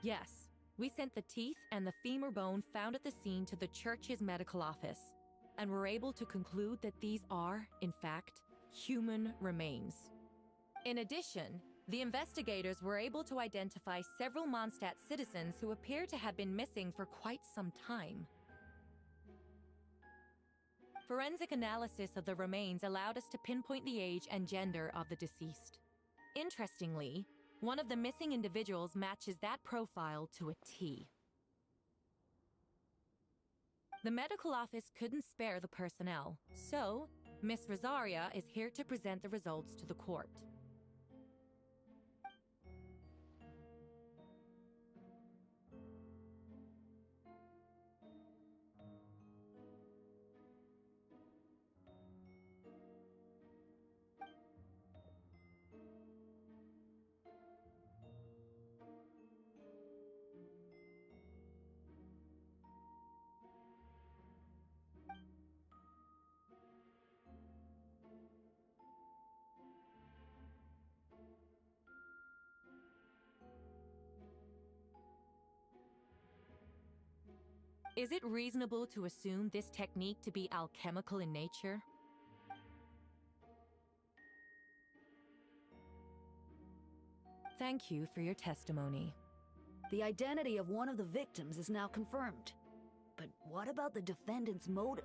Speaker 9: Yes, we sent the teeth and the femur bone found at the scene to the church's medical office, and were able to conclude that these are, in fact, human remains. In addition, the investigators were able to identify several Mondstadt citizens who appear to have been missing for quite some time. Forensic analysis of the remains allowed us to pinpoint the age and gender of the deceased. Interestingly, one of the missing individuals matches that profile to a T. The medical office couldn't spare the personnel, so Miss Rosaria is here to present the results to the court. Is it reasonable to assume this technique to be alchemical in nature? Thank you for your testimony.
Speaker 10: The identity of one of the victims is now confirmed. But what about the defendant's motive?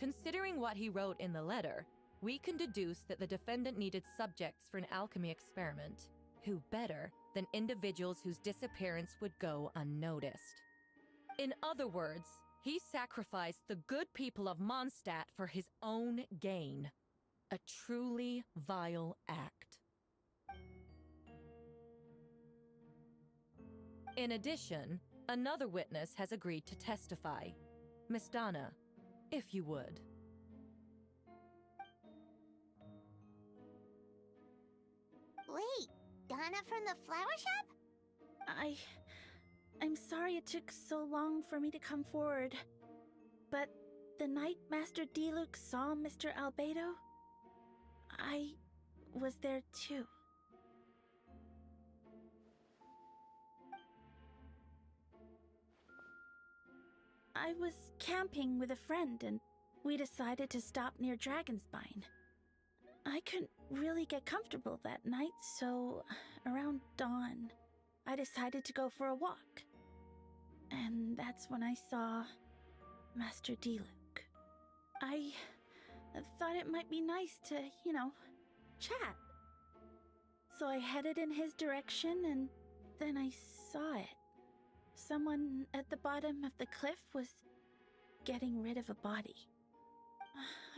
Speaker 9: Considering what he wrote in the letter, we can deduce that the defendant needed subjects for an alchemy experiment. Who better than individuals whose disappearance would go unnoticed? In other words, he sacrificed the good people of Mondstadt for his own gain. A truly vile act. In addition, another witness has agreed to testify. Miss Donna, if you would.
Speaker 1: Wait, Donna from the flower shop?
Speaker 5: I'm sorry it took so long for me to come forward. But the night Master Diluc saw Mr. Albedo, I was there too. I was camping with a friend and we decided to stop near Dragonspine. I couldn't really get comfortable that night, so around dawn, I decided to go for a walk. And that's when I saw Master Diluc. I thought it might be nice to, chat. So I headed in his direction and then I saw it. Someone at the bottom of the cliff was getting rid of a body.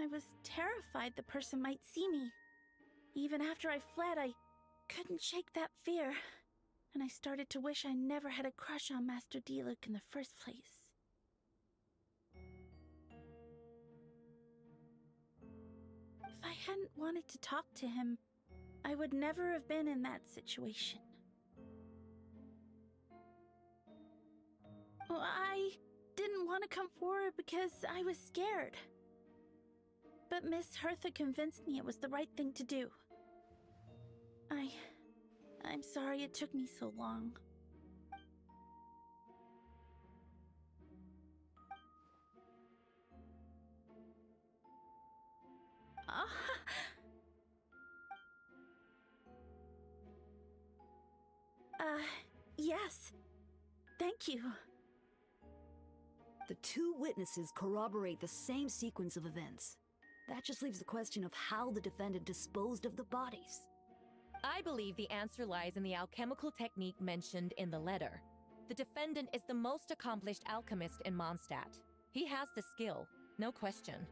Speaker 5: I was terrified the person might see me. Even after I fled, I couldn't shake that fear. And I started to wish I never had a crush on Master Diluc in the first place. If I hadn't wanted to talk to him, I would never have been in that situation. Well, I didn't want to come forward because I was scared. But Miss Hertha convinced me it was the right thing to do. I'm sorry it took me so long. Yes. Thank you.
Speaker 10: The two witnesses corroborate the same sequence of events. That just leaves the question of how the defendant disposed of the bodies.
Speaker 9: I believe the answer lies in the alchemical technique mentioned in the letter. The defendant is the most accomplished alchemist in Mondstadt. He has the skill, no question.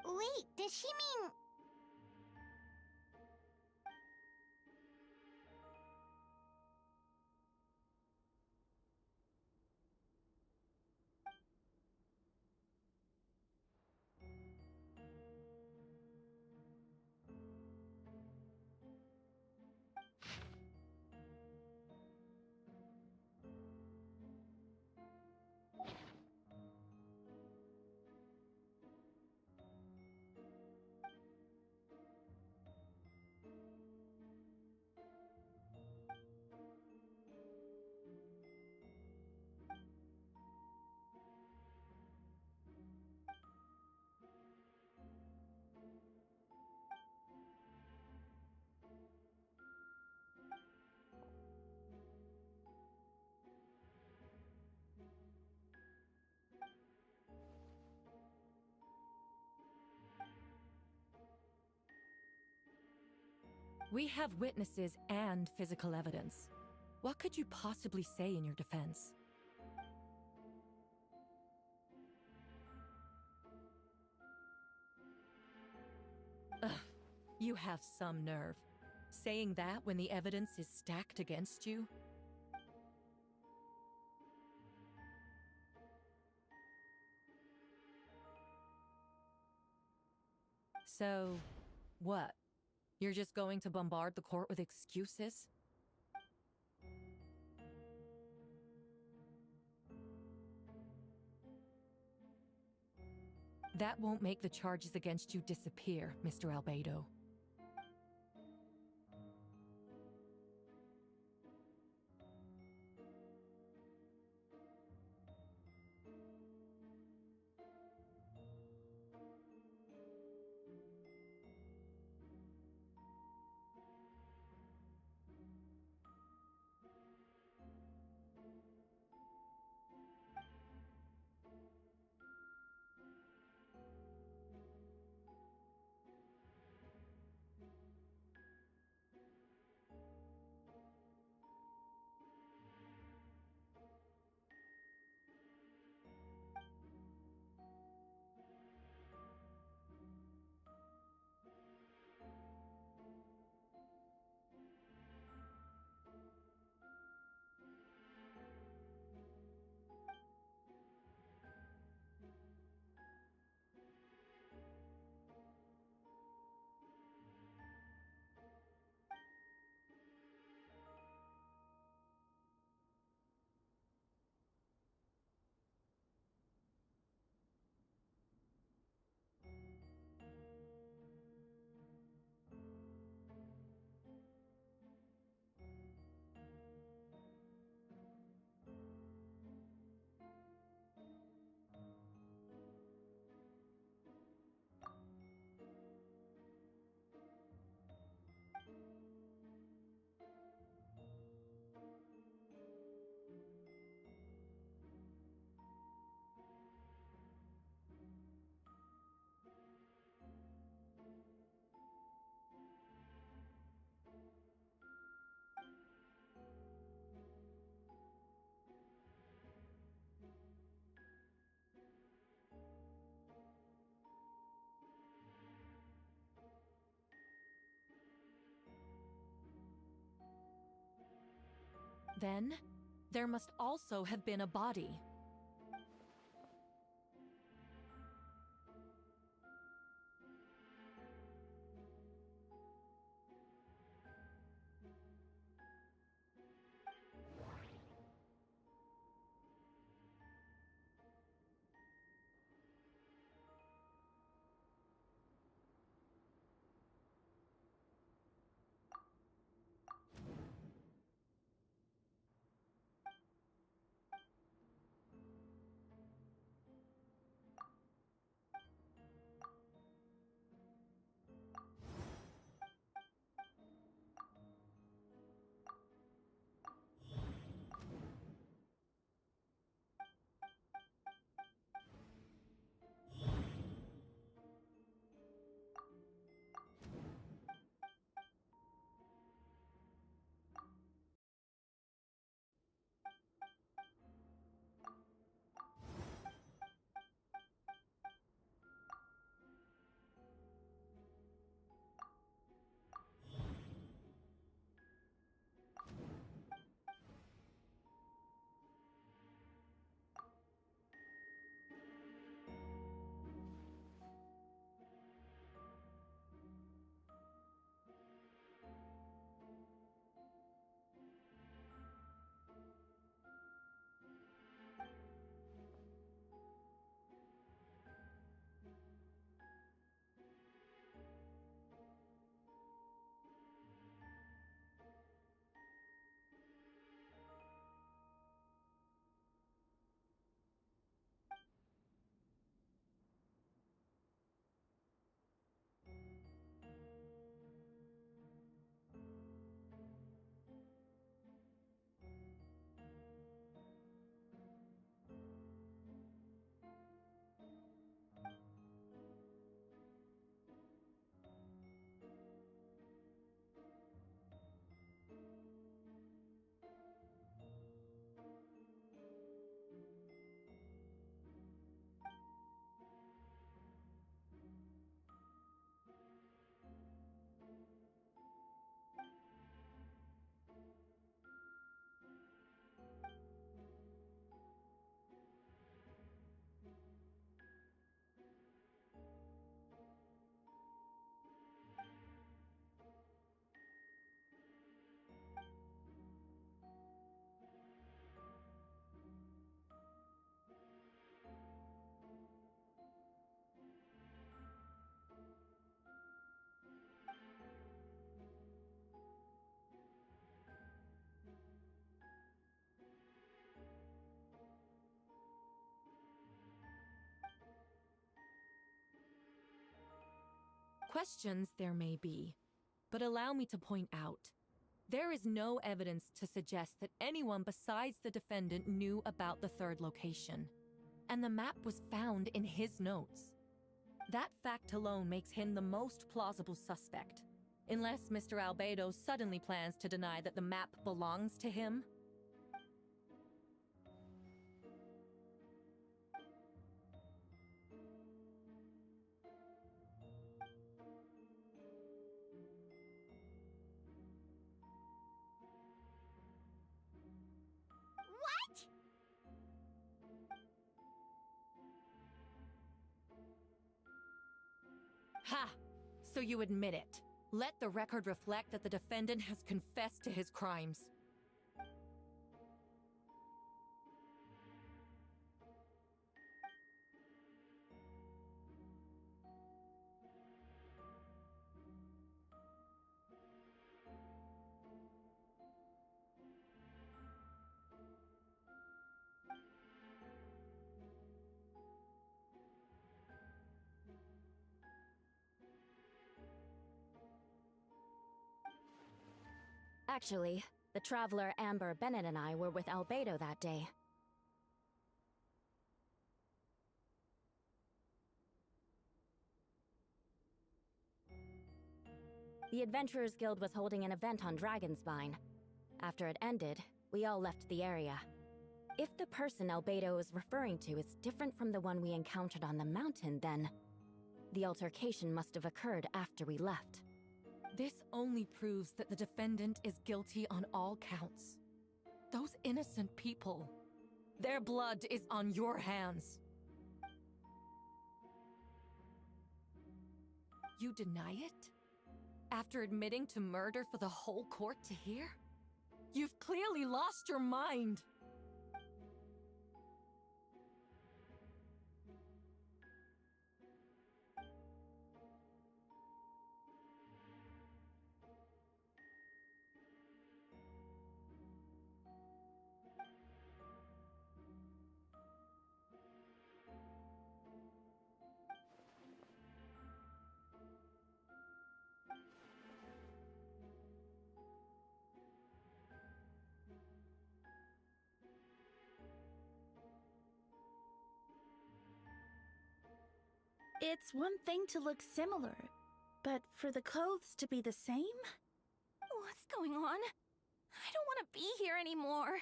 Speaker 1: Wait, does she mean...
Speaker 9: We have witnesses and physical evidence. What could you possibly say in your defense? Ugh, you have some nerve. Saying that when the evidence is stacked against you? So, what? You're just going to bombard the court with excuses? That won't make the charges against you disappear, Mr. Albedo. Then, there must also have been a body. Questions there may be, but allow me to point out. There is no evidence to suggest that anyone besides the defendant knew about the third location, and the map was found in his notes. That fact alone makes him the most plausible suspect, unless Mr. Albedo suddenly plans to deny that the map belongs to him.
Speaker 1: What?
Speaker 9: Ha! So you admit it. Let the record reflect that the defendant has confessed to his crimes.
Speaker 12: Actually, the traveler Amber Bennett and I were with Albedo that day. The Adventurers Guild was holding an event on Dragonspine. After it ended, we all left the area. If the person Albedo is referring to is different from the one we encountered on the mountain, then the altercation must have occurred after we left.
Speaker 9: This only proves that the defendant is guilty on all counts. Those innocent people, their blood is on your hands. You deny it? After admitting to murder for the whole court to hear? You've clearly lost your mind!
Speaker 5: It's one thing to look similar, but for the clothes to be the same?
Speaker 2: What's going on? I don't want to be here anymore.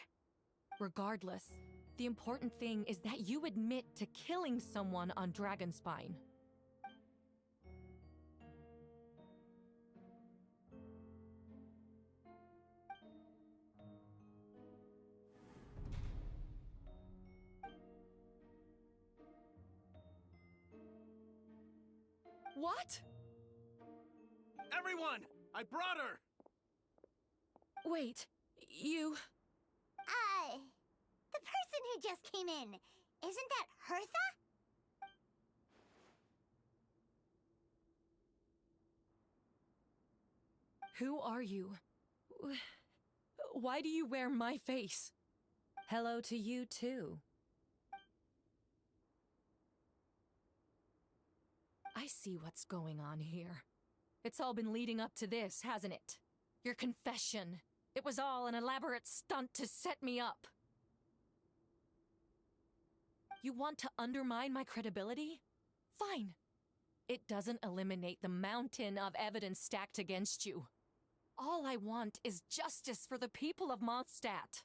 Speaker 9: Regardless, the important thing is that you admit to killing someone on Dragonspine. What?
Speaker 6: Everyone! I brought her!
Speaker 9: Wait, you...
Speaker 1: The person who just came in, isn't that Hertha?
Speaker 9: Who are you? Why do you wear my face? Hello to you, too. I see what's going on here. It's all been leading up to this, hasn't it? Your confession. It was all an elaborate stunt to set me up. You want to undermine my credibility? Fine. It doesn't eliminate the mountain of evidence stacked against you. All I want is justice for the people of Mondstadt.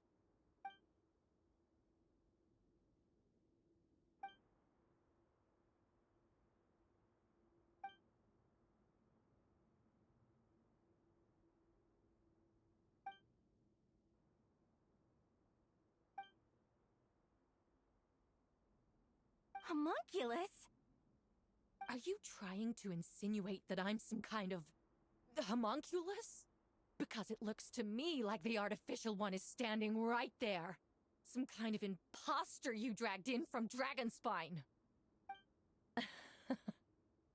Speaker 2: Homunculus?
Speaker 9: Are you trying to insinuate that I'm some kind of... homunculus? Because it looks to me like the artificial one is standing right there. Some kind of imposter you dragged in from Dragonspine.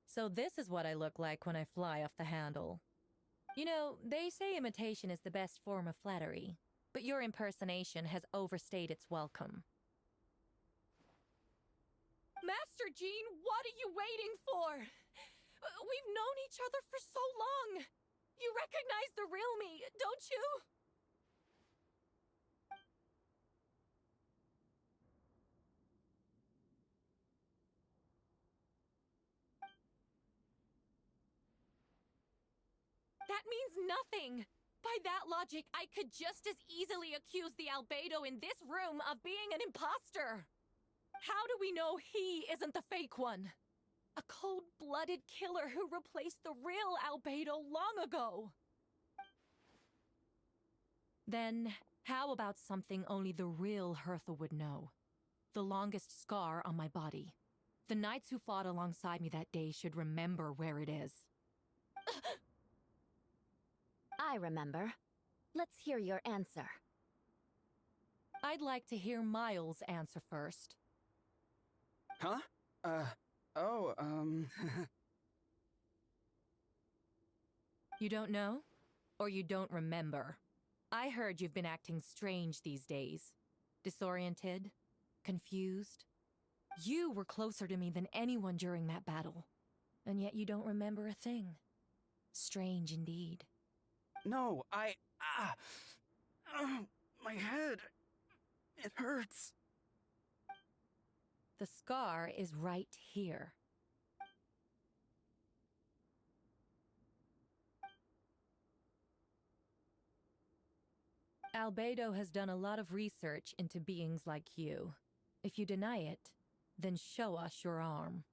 Speaker 9: So this is what I look like when I fly off the handle. You know, they say imitation is the best form of flattery, but your impersonation has overstayed its welcome. Master Jean, what are you waiting for? We've known each other for so long. You recognize the real me, don't you? That means nothing. By that logic, I could just as easily accuse the albedo in this room of being an imposter. How do we know he isn't the fake one? A cold-blooded killer who replaced the real albedo long ago. Then, how about something only the real Hertha would know? The longest scar on my body. The knights who fought alongside me that day should remember where it is.
Speaker 12: I remember. Let's hear your answer.
Speaker 9: I'd like to hear Miles' answer first.
Speaker 4: Huh?
Speaker 9: You don't know? Or you don't remember? I heard you've been acting strange these days. Disoriented? Confused? You were closer to me than anyone during that battle. And yet you don't remember a thing. Strange indeed.
Speaker 4: No, my head. It hurts.
Speaker 9: The scar is right here. Albedo has done a lot of research into beings like you. If you deny it, then show us your arm.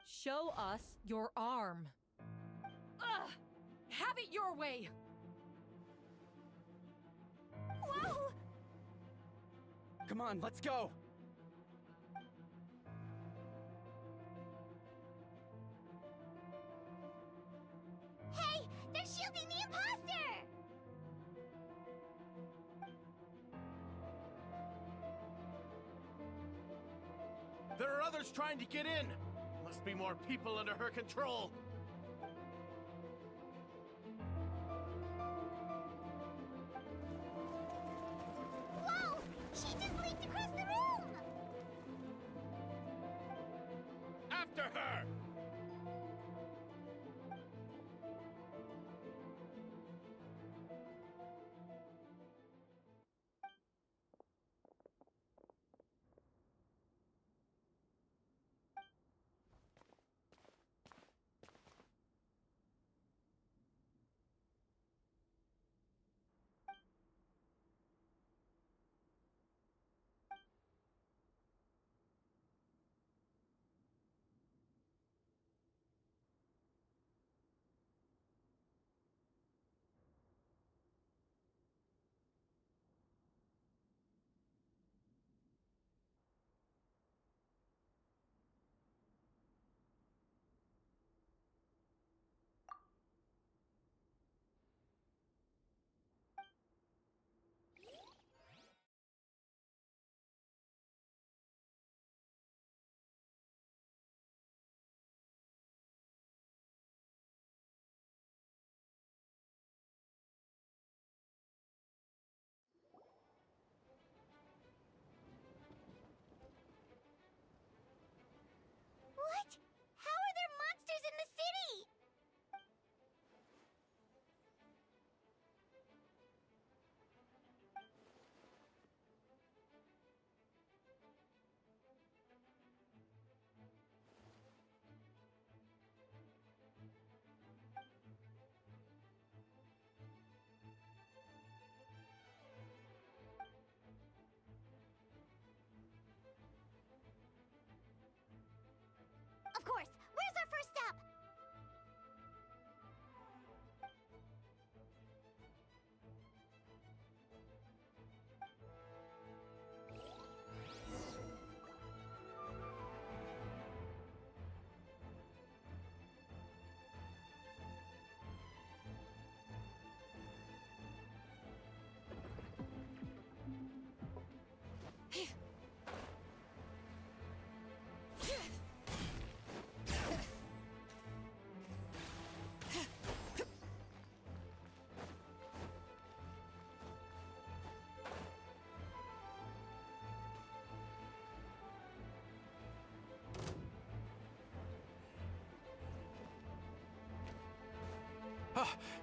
Speaker 9: Show us your arm. Ugh! Have it your way!
Speaker 1: Whoa!
Speaker 4: Come on, let's go!
Speaker 1: Hey! They're shielding the imposter!
Speaker 6: There are others trying to get in. Must be more people under her control.
Speaker 1: Whoa! She just leaped across the room!
Speaker 6: After her!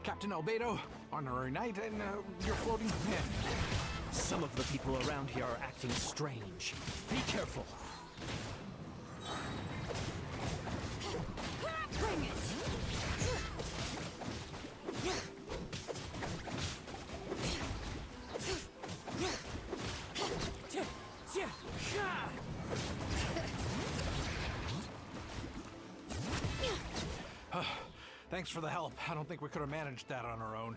Speaker 13: Captain Albedo, honorary knight, and your floating companion.
Speaker 3: Some of the people around here are acting strange.
Speaker 13: Be careful.
Speaker 2: Bring it!
Speaker 13: Thanks for the help. I don't think we could have managed that on our own.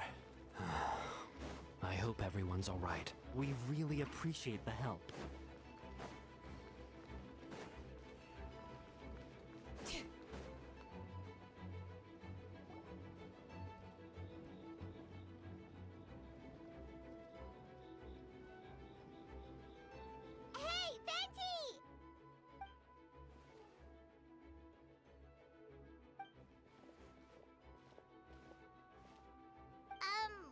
Speaker 3: I hope everyone's all right. We really appreciate the help.
Speaker 1: Hey, Venti!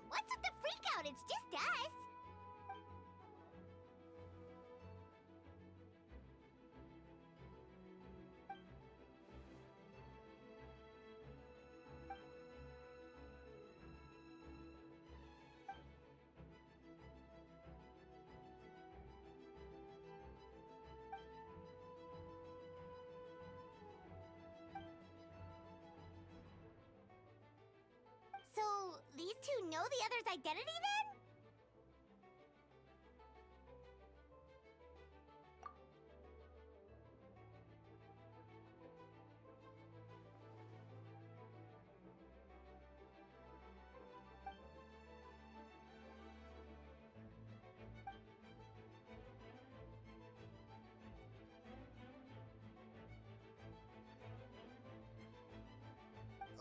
Speaker 1: What's with the freak out? It's just us. So, these two know the other's identity then?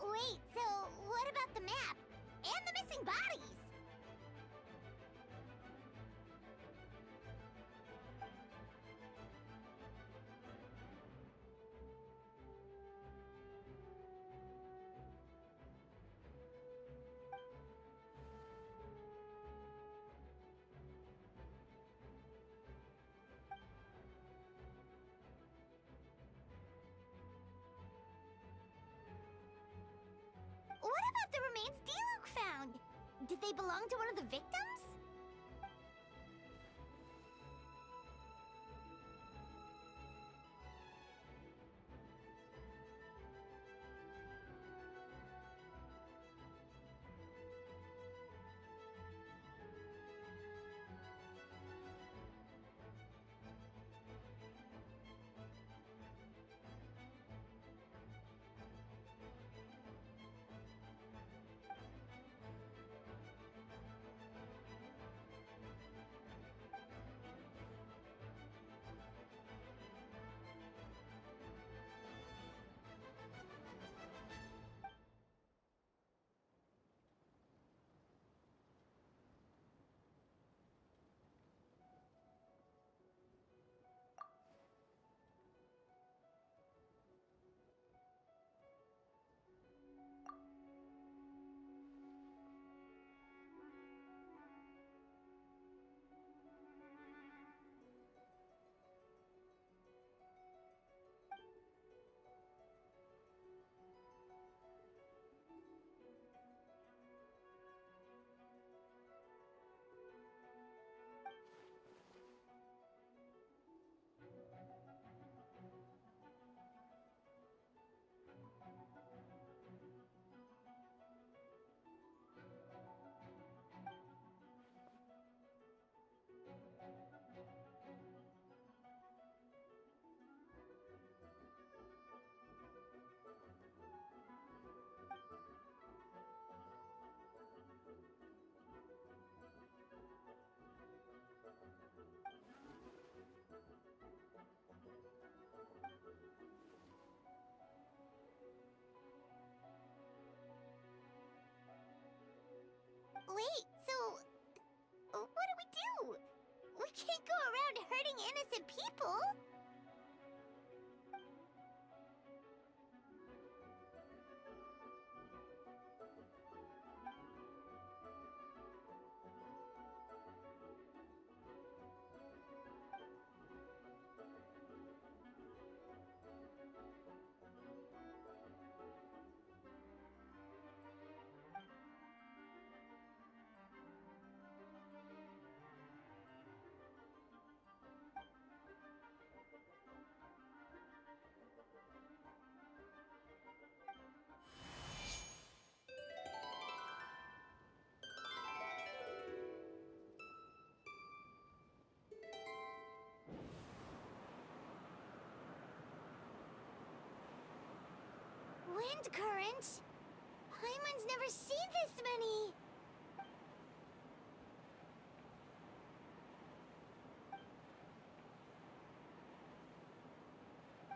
Speaker 1: Wait, so what about the map? And the missing bodies? What about the remains D-Luke found? Did they belong to one of the victims? wind current! Paimon's never seen this many!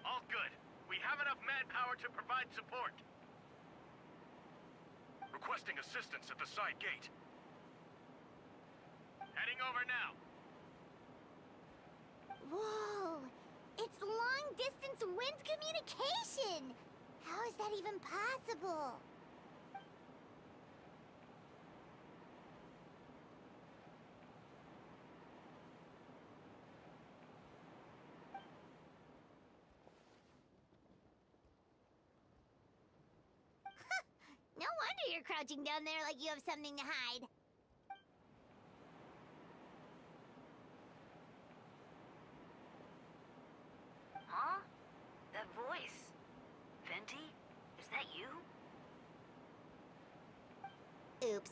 Speaker 6: All good. We have enough manpower to provide support. Requesting assistance at the side gate. Heading over now.
Speaker 1: Whoa! It's long-distance wind communication! How is that even possible? No wonder you're crouching down there like you have something to hide.
Speaker 10: Huh? That voice. Venti? Is that you?
Speaker 1: Oops.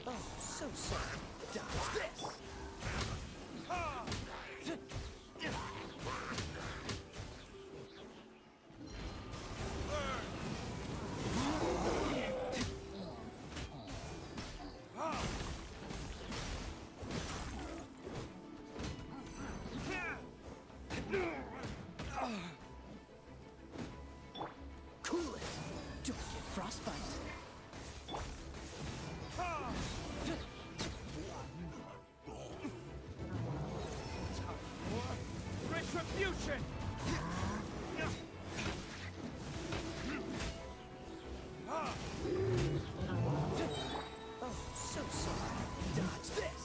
Speaker 14: Oh, so sorry. Dodge this! Cool it! Don't get frostbite! Retribution! Oh, so sorry. Dodge this!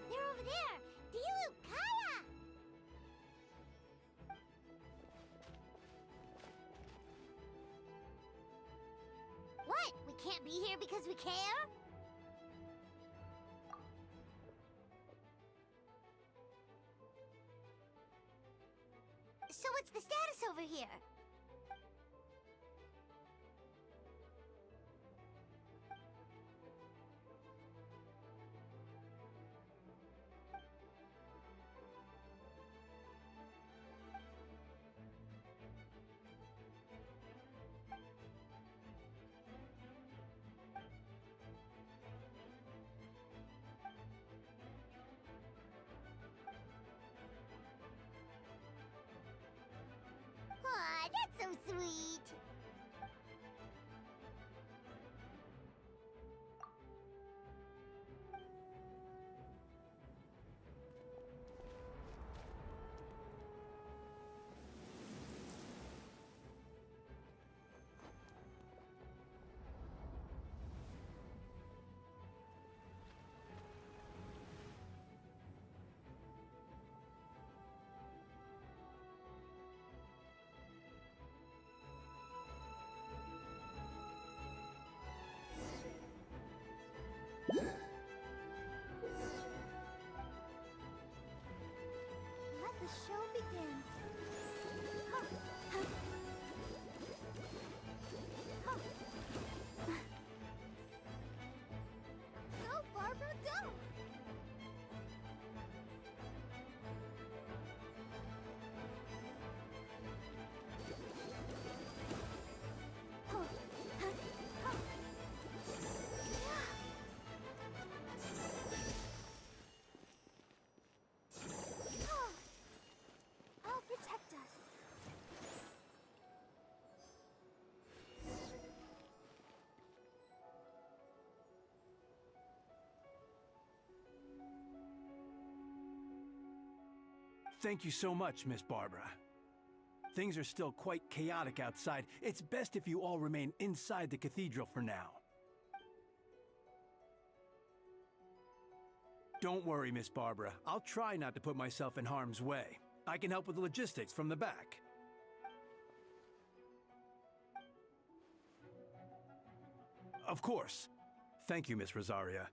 Speaker 1: They're over there! Dilu, Kaya! What? We can't be here because we care? So what's the status over here?
Speaker 13: Thank you so much, Miss Barbara. Things are still quite chaotic outside. It's best if you all remain inside the cathedral for now. Don't worry, Miss Barbara. I'll try not to put myself in harm's way. I can help with the logistics from the back. Of course. Thank you, Miss Rosaria.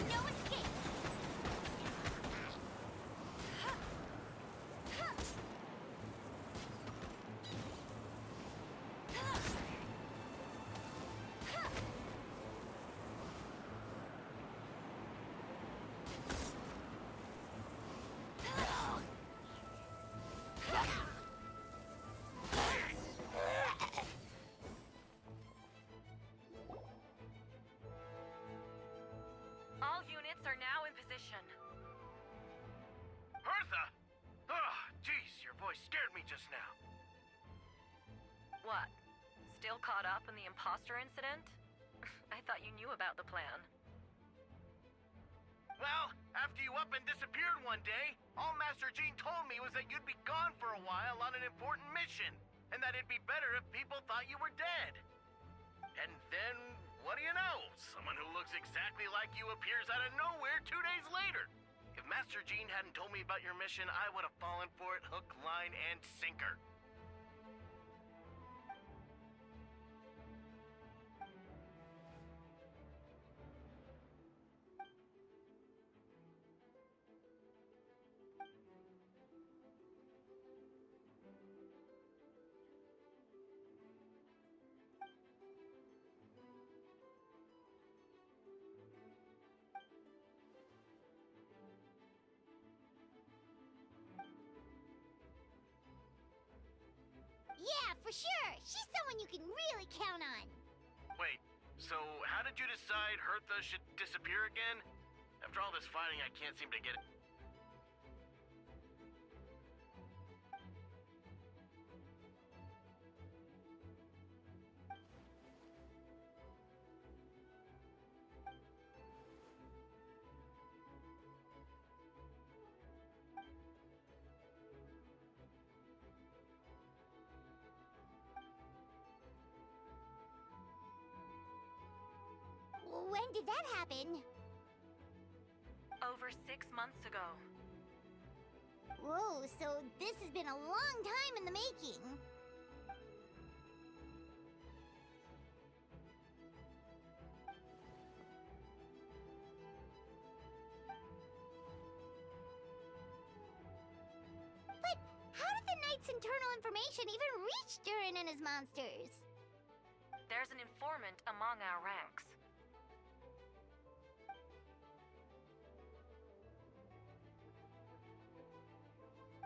Speaker 1: No escape!
Speaker 9: All units are now in position.
Speaker 6: Hertha! Ugh, jeez, your voice scared me just now.
Speaker 9: What? Still caught up in the imposter incident? I thought you knew about the plan.
Speaker 6: Well, after you up and disappeared one day, all Master Jean told me was that you'd be gone for a while on an important mission, and that it'd be better if people thought you were dead. And then, what do you know? Someone who looks exactly like you appears out of nowhere 2 days later. If Master Jean hadn't told me about your mission, I would have fallen for it hook, line, and sinker.
Speaker 1: Yeah, for sure! She's someone you can really count on!
Speaker 6: Wait, so how did you decide Hertha should disappear again? After all this fighting, I can't seem to get it.
Speaker 1: When did that happen?
Speaker 9: Over 6 months ago.
Speaker 1: Whoa, so this has been a long time in the making. But how did the Knight's internal information even reach Durin and his monsters?
Speaker 9: There's an informant among our ranks.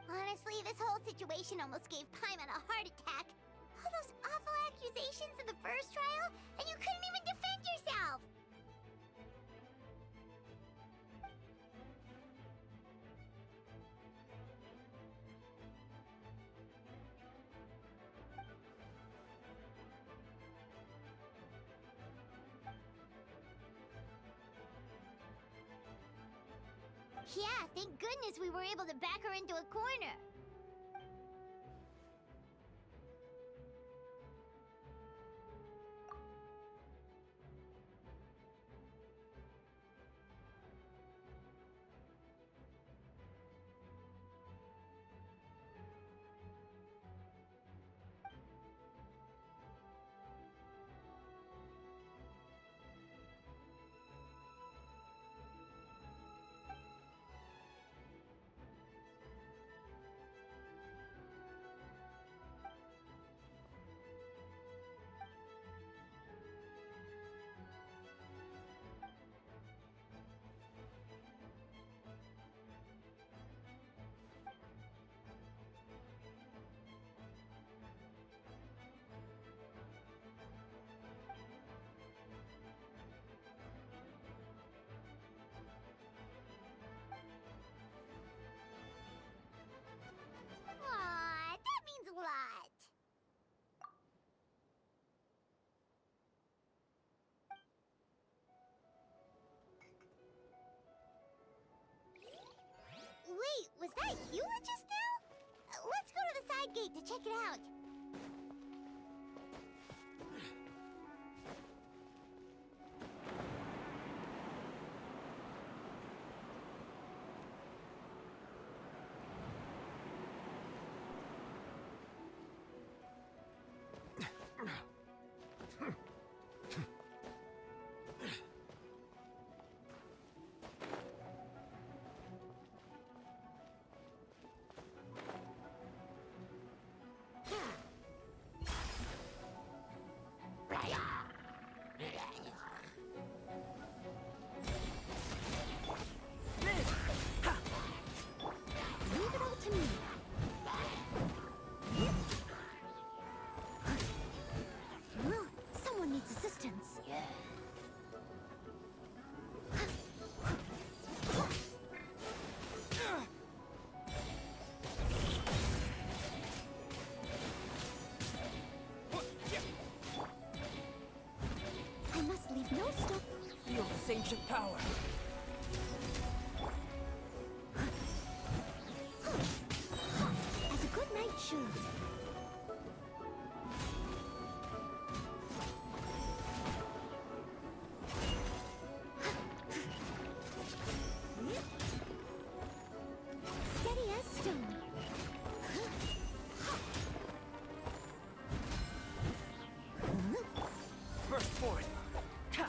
Speaker 1: Honestly, this whole situation almost gave Paimon a heart attack. All those awful accusations in the first trial, and you couldn't even defend yourself! Yeah, thank goodness we were able to back her into a corner. Aw, that means a lot. Wait, was that you just now? Let's go to the side gate to check it out. Leave it all to me. Someone needs assistance. I must leave no stone.
Speaker 14: Feel this ancient power.
Speaker 1: As a good knight should. Steady as stone.
Speaker 14: Burst for it. Ha!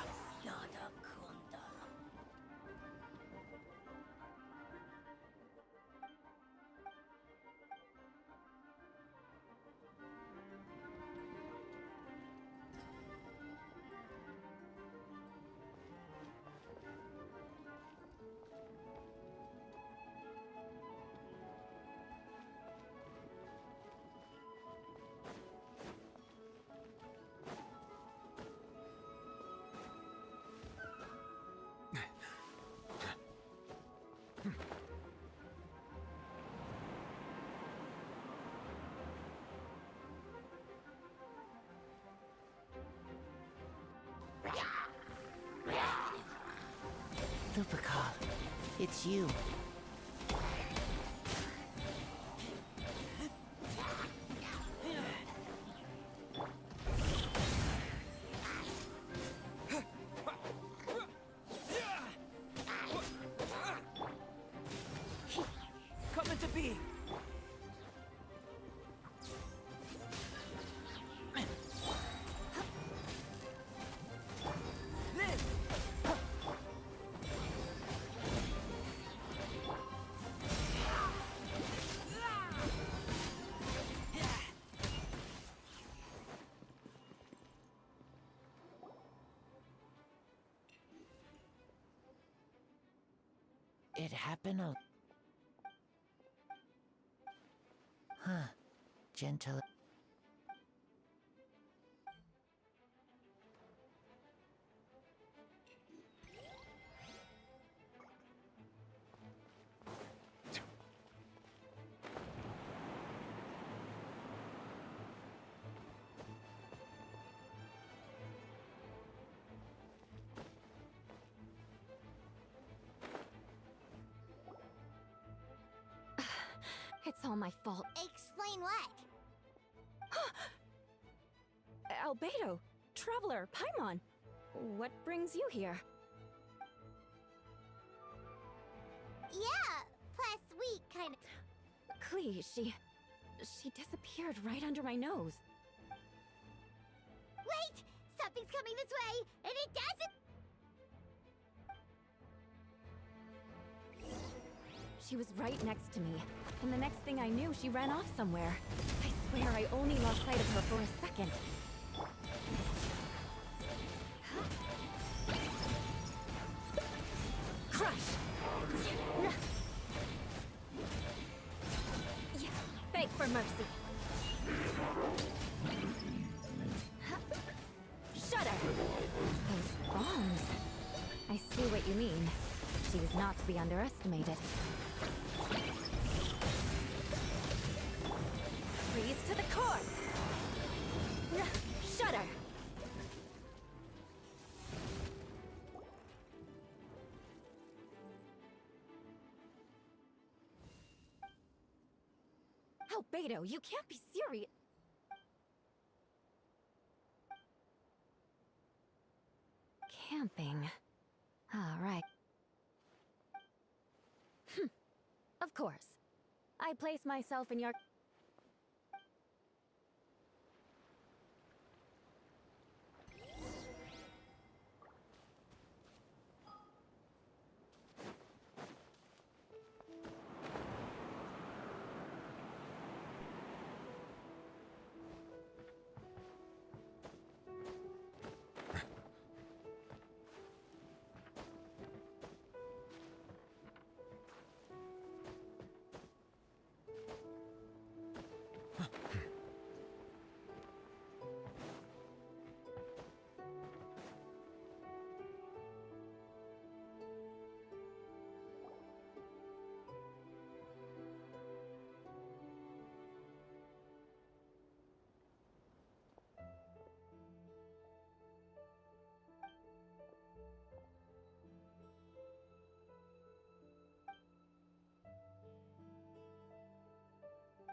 Speaker 15: It's you.
Speaker 14: Come into being. Live.
Speaker 15: It happened a... Huh. Gentle...
Speaker 12: It's all my fault.
Speaker 1: Explain what?
Speaker 12: Albedo, Traveler, Paimon. What brings you here?
Speaker 1: Yeah, plus we kind of...
Speaker 12: Klee, she disappeared right under my nose.
Speaker 1: Wait! Something's coming this way, and it doesn't...
Speaker 12: She was right next to me, and the next thing I knew, she ran off somewhere. I swear I only lost sight of her for a second. Crush! Yeah, beg for mercy. Shudder! Those bombs. I see what you mean. She was not to be underestimated. Freeze to the core! Shudder! Albedo, you can't be serious. Camping. All right. Of course. I place myself in your...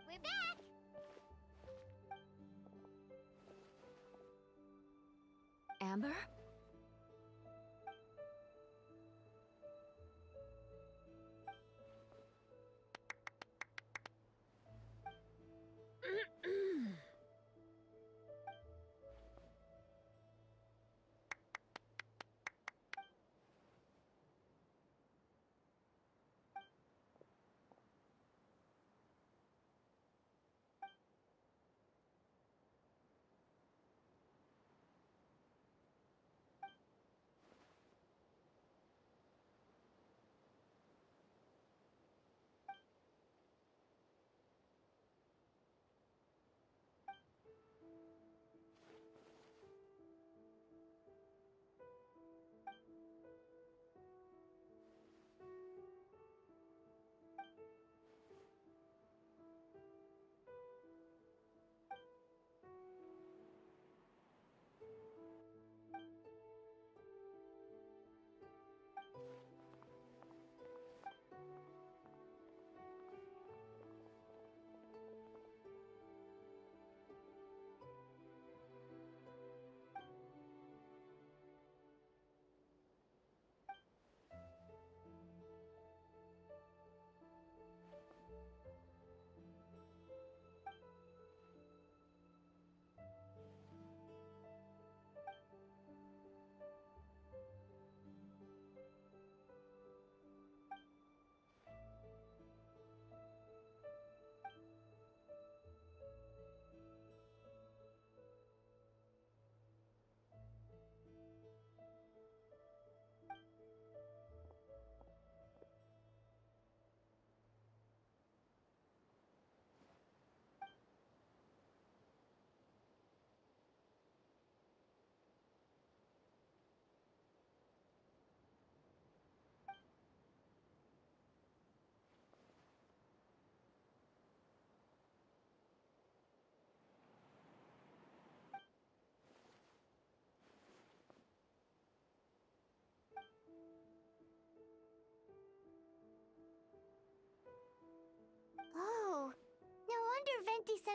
Speaker 1: We're back!
Speaker 12: Amber?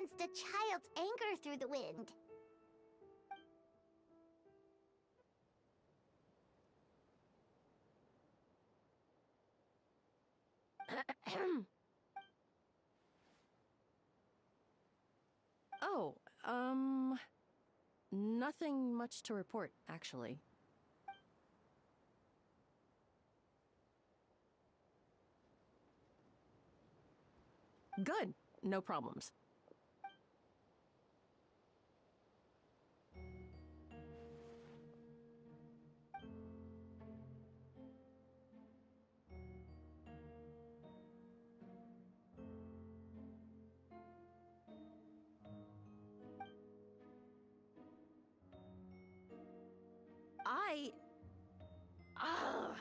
Speaker 1: sensed a child's anger through the wind.
Speaker 16: Oh, nothing much to report, actually. Good. No problems. Ugh.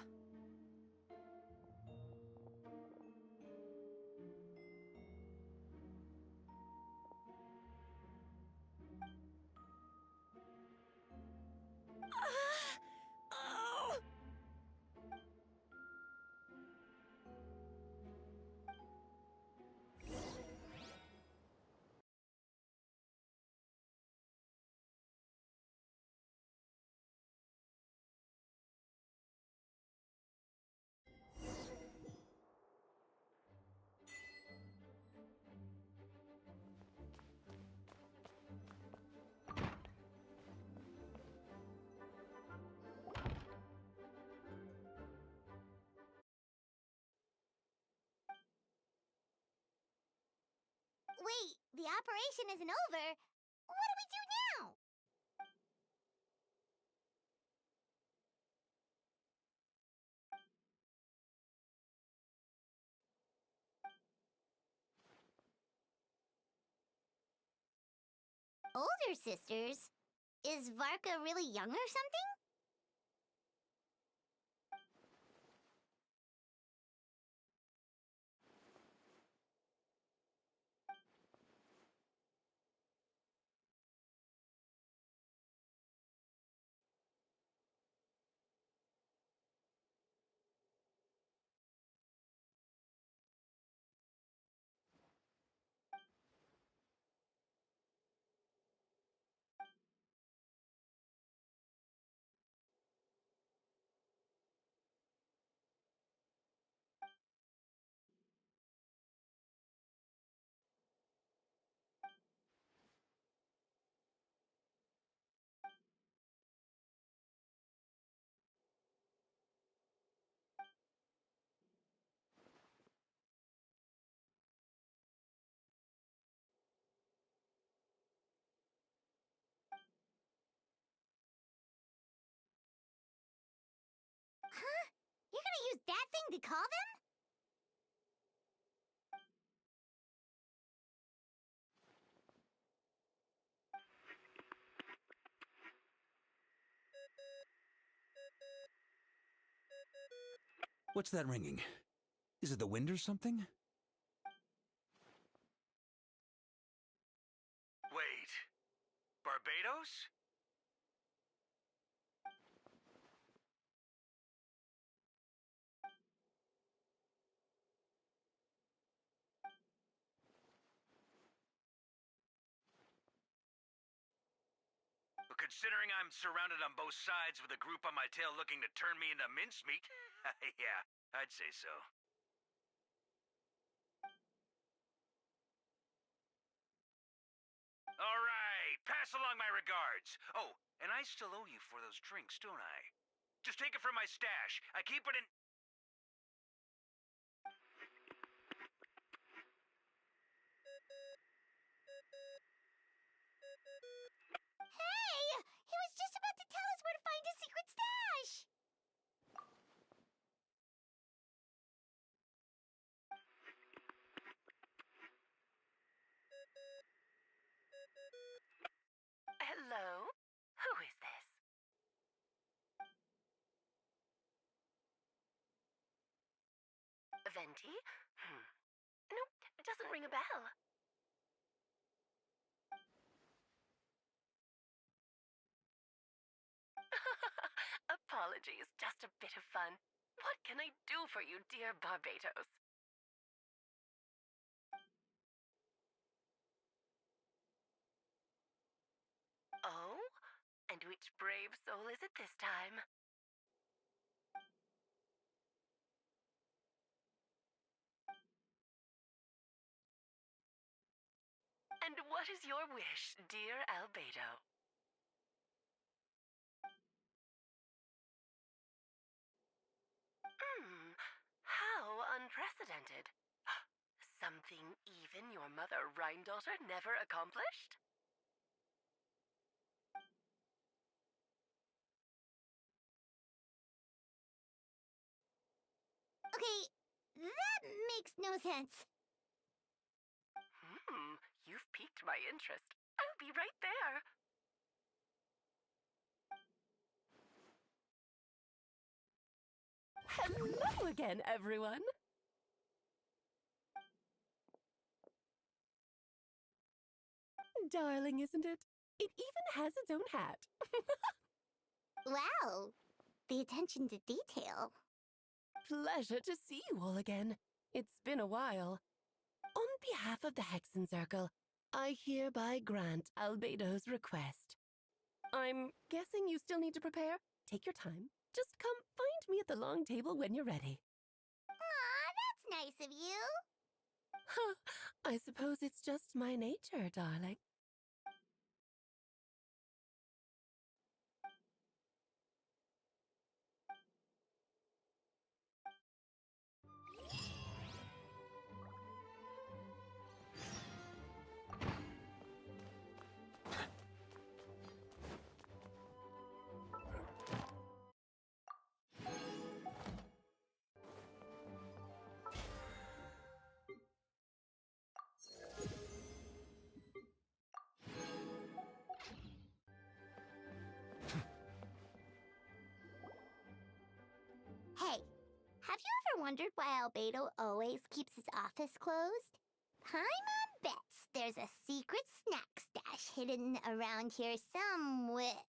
Speaker 1: Wait, the operation isn't over. What do we do now? Older sisters? Is Varka really young or something? Huh? You're gonna use that thing to call them?
Speaker 17: What's that ringing? Is it the wind or something?
Speaker 6: Wait. Barbados? But considering I'm surrounded on both sides with a group on my tail looking to turn me into mincemeat, yeah, I'd say so. All right, pass along my regards. Oh, and I still owe you for those drinks, don't I? Just take it from my stash. I keep it in...
Speaker 1: Hey! He was just about to tell us where to find his secret stash!
Speaker 18: Hello? Who is this? Venti? Nope, it doesn't ring a bell. Apologies, just a bit of fun. What can I do for you, dear Barbados? And which brave soul is it this time? And what is your wish, dear Albedo? How unprecedented. Something even your mother Rhine-daughter never accomplished?
Speaker 1: Okay, that makes no sense.
Speaker 18: You've piqued my interest. I'll be right there.
Speaker 19: Hello again, everyone. Darling, isn't it? It even has its own hat.
Speaker 1: Wow, the attention to detail.
Speaker 19: Pleasure to see you all again. It's been a while. On behalf of the Hexen Circle, I hereby grant Albedo's request. I'm guessing you still need to prepare? Take your time. Just come find me at the long table when you're ready.
Speaker 1: Aw, that's nice of you.
Speaker 19: Huh, I suppose it's just my nature, darling.
Speaker 1: Hey, have you ever wondered why Albedo always keeps his office closed? Paimon bets there's a secret snack stash hidden around here somewhere.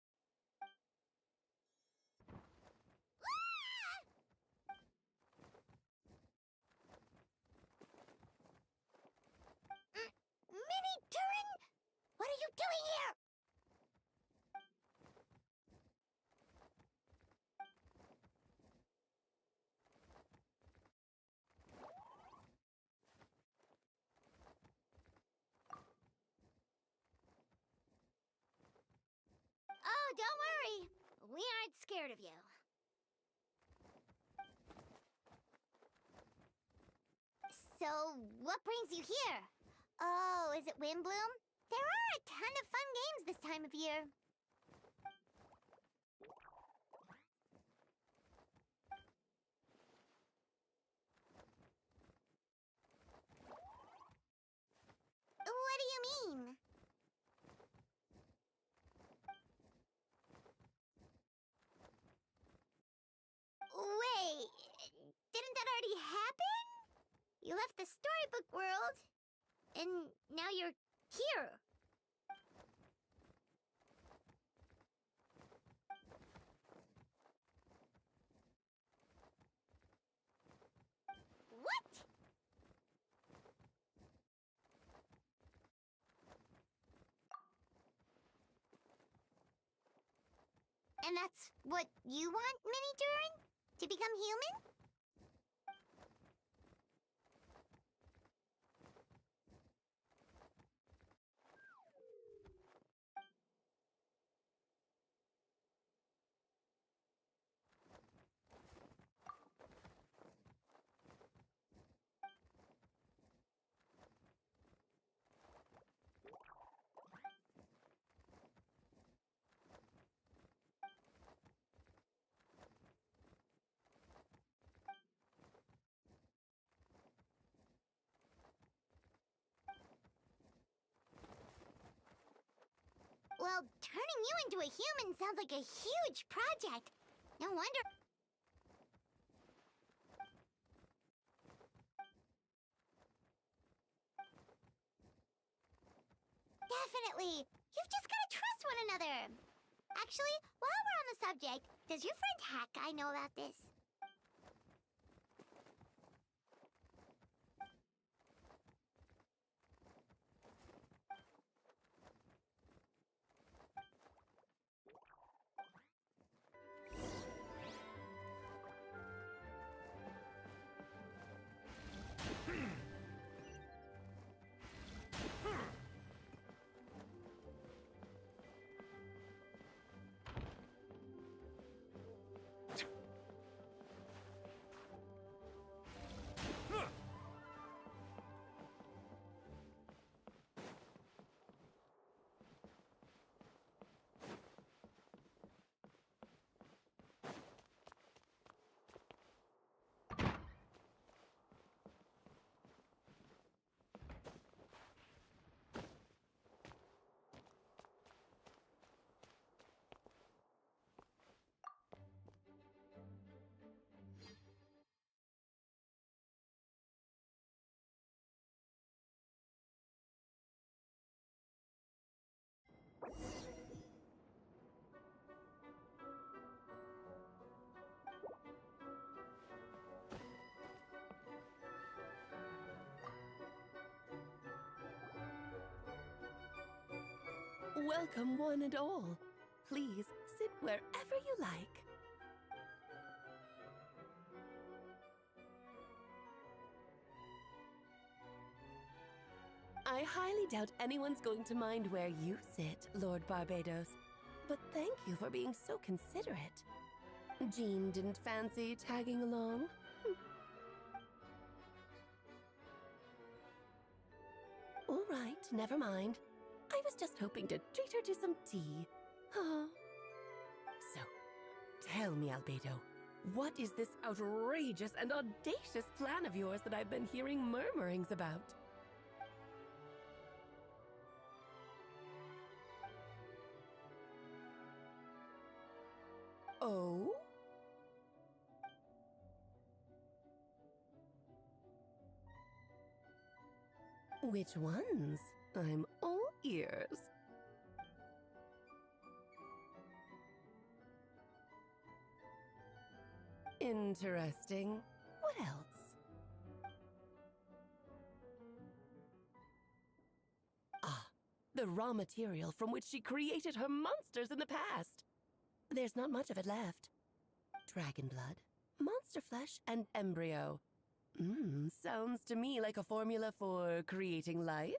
Speaker 1: Mini Turin, what are you doing here? Oh, don't worry. We aren't scared of you. So, what brings you here? Oh, is it Windbloom? There are a ton of fun games this time of year. What do you mean? Wait, didn't that already happen? You left the storybook world, and now you're here. What? And that's what you want, Mini Durin? To become human? Well, turning you into a human sounds like a huge project. No wonder... Definitely. You've just gotta trust one another. Actually, while we're on the subject, does your friend Hat Guy know about this?
Speaker 19: Welcome, one and all. Please sit wherever you like. I highly doubt anyone's going to mind where you sit, Lord Barbados. But thank you for being so considerate. Jean didn't fancy tagging along? All right, never mind. I was just hoping to treat her to some tea. So, tell me, Albedo, what is this outrageous and audacious plan of yours that I've been hearing murmurings about? Oh? Which ones? I'm all ears. Interesting. What else? Ah, the raw material from which she created her monsters in the past. There's not much of it left. Dragon blood, monster flesh, and embryo. Sounds to me like a formula for creating life.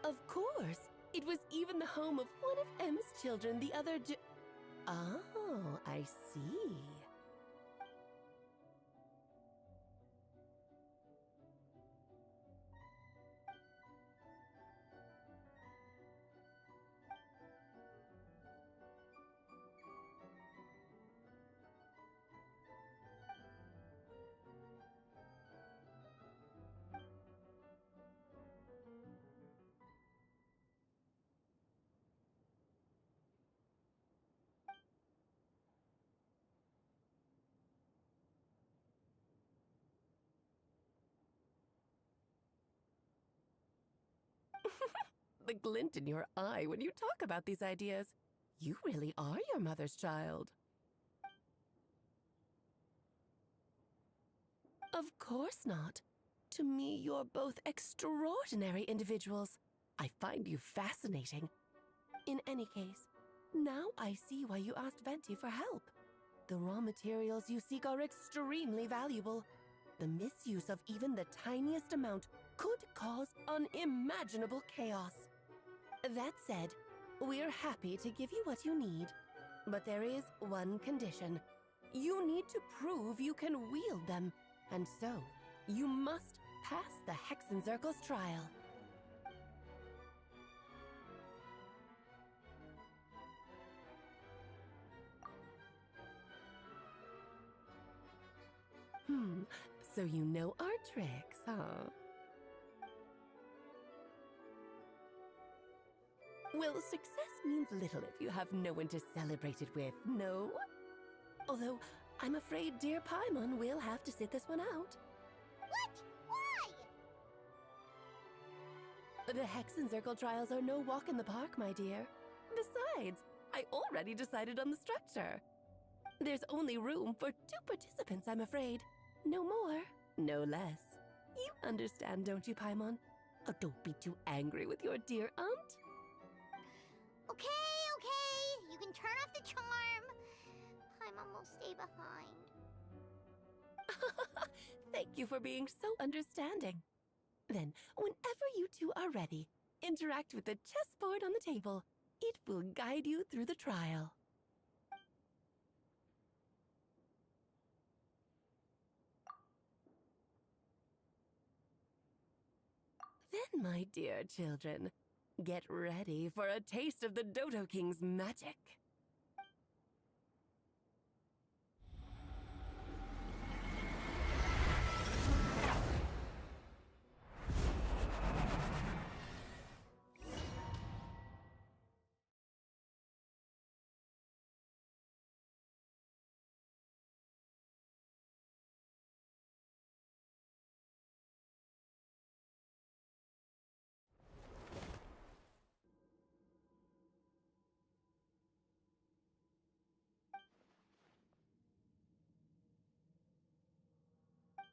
Speaker 19: Of course! It was even the home of one of M's children the other day. Oh, I see. The glint in your eye when you talk about these ideas. You really are your mother's child. Of course not. To me, you're both extraordinary individuals. I find you fascinating. In any case, now I see why you asked Venti for help. The raw materials you seek are extremely valuable. The misuse of even the tiniest amount could cause unimaginable chaos. That said, we're happy to give you what you need. But there is one condition. You need to prove you can wield them. And so, you must pass the Hexenzirkel's trial. So you know our tricks, huh? Well, success means little if you have no one to celebrate it with, no? Although, I'm afraid dear Paimon will have to sit this one out.
Speaker 1: What? Why?
Speaker 19: The Hexenzirkel trials are no walk in the park, my dear. Besides, I already decided on the structure. There's only room for 2 participants, I'm afraid. No more, no less. You understand, don't you, Paimon? Oh, don't be too angry with your dear aunt.
Speaker 1: Okay. You can turn off the charm. Paimon will stay behind.
Speaker 19: Thank you for being so understanding. Then, whenever you two are ready, interact with the chessboard on the table. It will guide you through the trial. Then, my dear children, get ready for a taste of the Dodo King's magic.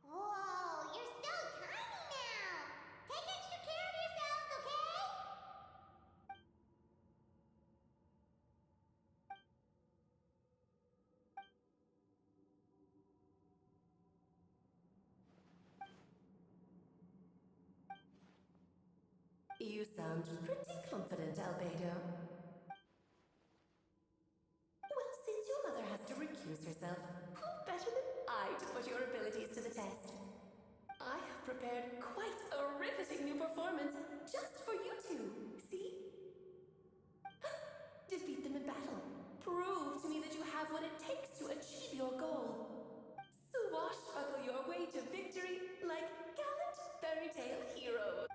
Speaker 1: Whoa, you're so tiny now! Take extra care of yourselves, okay?
Speaker 19: You sound pretty confident, Albedo. Well, since your mother has to recuse herself, who better than I to put your abilities to the test? I have prepared quite a riveting new performance just for you two. See? Defeat them in battle. Prove to me that you have what it takes to achieve your goal. Swashbuckle your way to victory like gallant fairy tale heroes.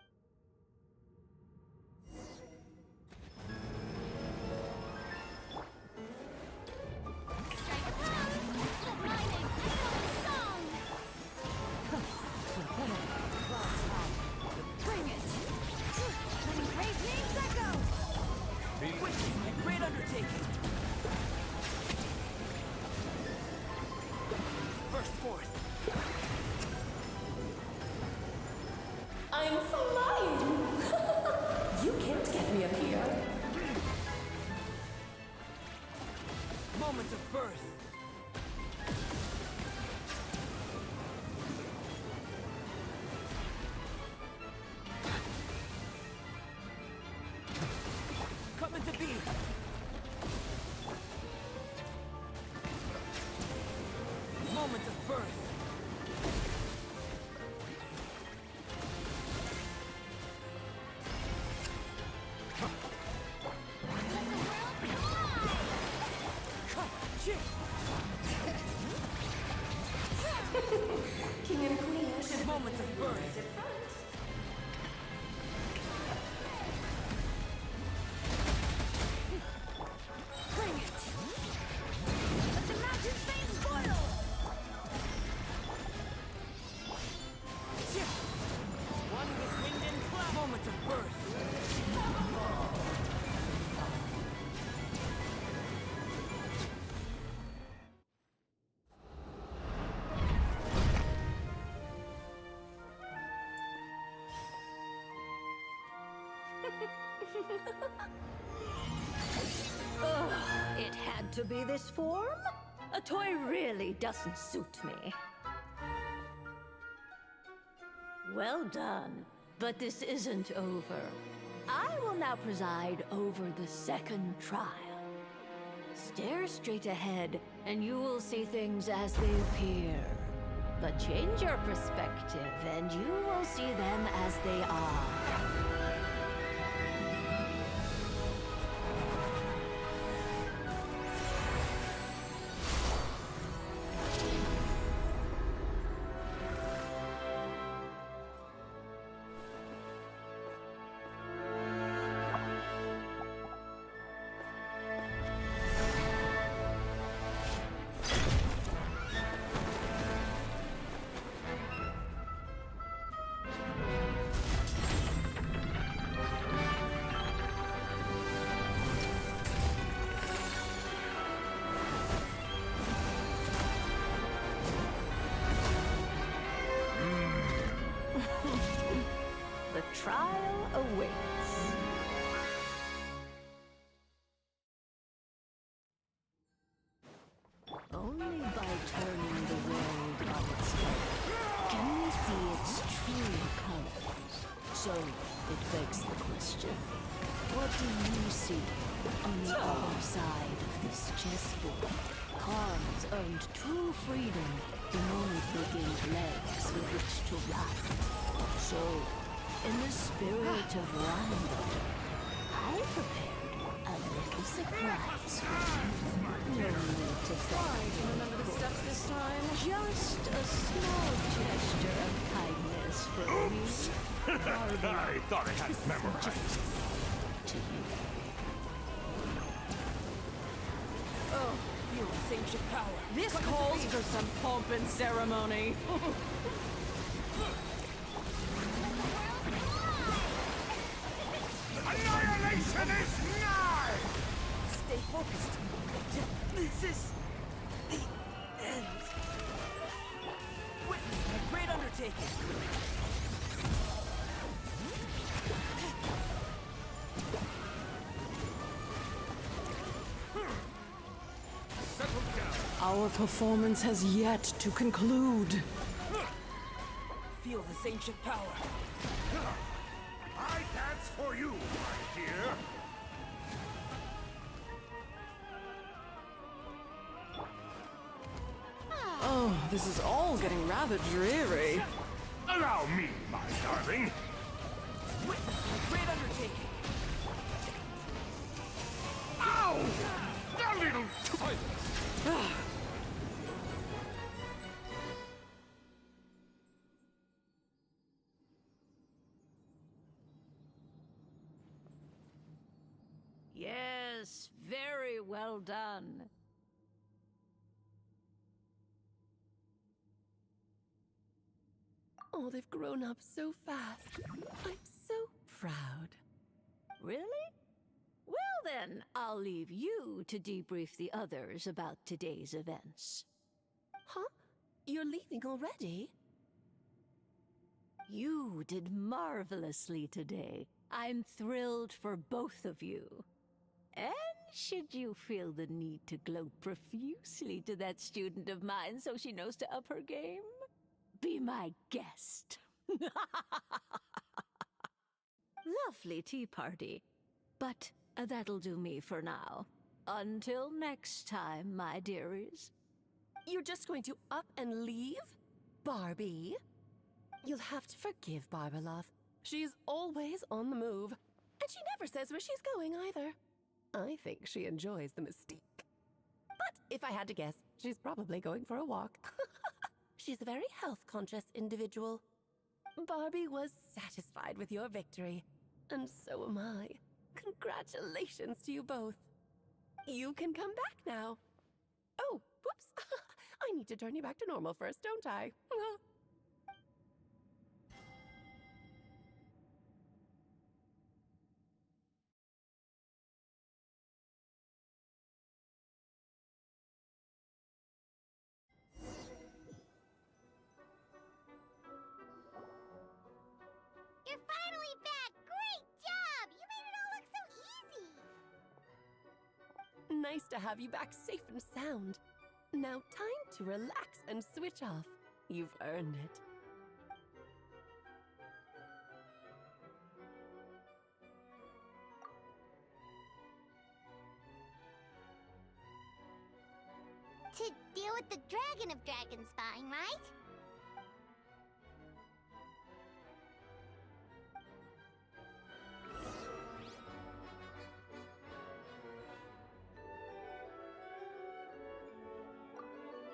Speaker 14: Great undertaking! First forth.
Speaker 19: I'm flying! You can't get me up here.
Speaker 14: Moment of birth. Coming to be. Moment of birth.
Speaker 19: King and Queen should
Speaker 14: Moment of birth.
Speaker 2: Bring it! Let the mountain's veins boil!
Speaker 14: One with wind and cloud. Moment of birth.
Speaker 20: Ugh, it had to be this form? A toy really doesn't suit me. Well done, but this isn't over. I will now preside over the second trial. Stare straight ahead, and you will see things as they appear. But change your perspective, and you will see them as they are.
Speaker 10: So, it begs the question, what do you see on the other side of this chessboard? Pawns earned true freedom the moment they gained legs with which to run. So, in the spirit of random, I prepared a little surprise for you. No need to thank me.
Speaker 19: Remember the steps this time?
Speaker 10: Just a small gesture of kindness from
Speaker 7: Oops! I thought I had it memorized.
Speaker 10: To you.
Speaker 16: Oh, feel the ancient power. This calls for some pomp and ceremony.
Speaker 7: Annihilation is nigh!
Speaker 16: Stay focused. This is the end. Witness my great undertaking. Our performance has yet to conclude. Feel this ancient power.
Speaker 7: I dance for you, my dear.
Speaker 16: Oh, this is all getting rather dreary.
Speaker 7: Allow me, my darling.
Speaker 16: Witness my great undertaking.
Speaker 7: Ow! A little toilet.
Speaker 20: Yes, very well done.
Speaker 19: Oh, they've grown up so fast. I'm so proud.
Speaker 20: Really? Well then, I'll leave you to debrief the others about today's events.
Speaker 19: Huh? You're leaving already?
Speaker 20: You did marvelously today. I'm thrilled for both of you. And should you feel the need to gloat profusely to that student of mine so she knows to up her game, be my guest. Lovely tea party. But that'll do me for now. Until next time, my dearies.
Speaker 19: You're just going to up and leave? Barbie? You'll have to forgive Barbalov. She's always on the move. And she never says where she's going either. I think she enjoys the mystique. But if I had to guess, she's probably going for a walk. She's a very health-conscious individual. Barbie was satisfied with your victory. And so am I. Congratulations to you both. You can come back now. Oh, whoops. I need to turn you back to normal first, don't I?
Speaker 1: You're finally back! Great job! You made it all look so easy!
Speaker 19: Nice to have you back safe and sound. Now time to relax and switch off. You've earned it.
Speaker 1: To deal with the Dragon of Dragonspine, right?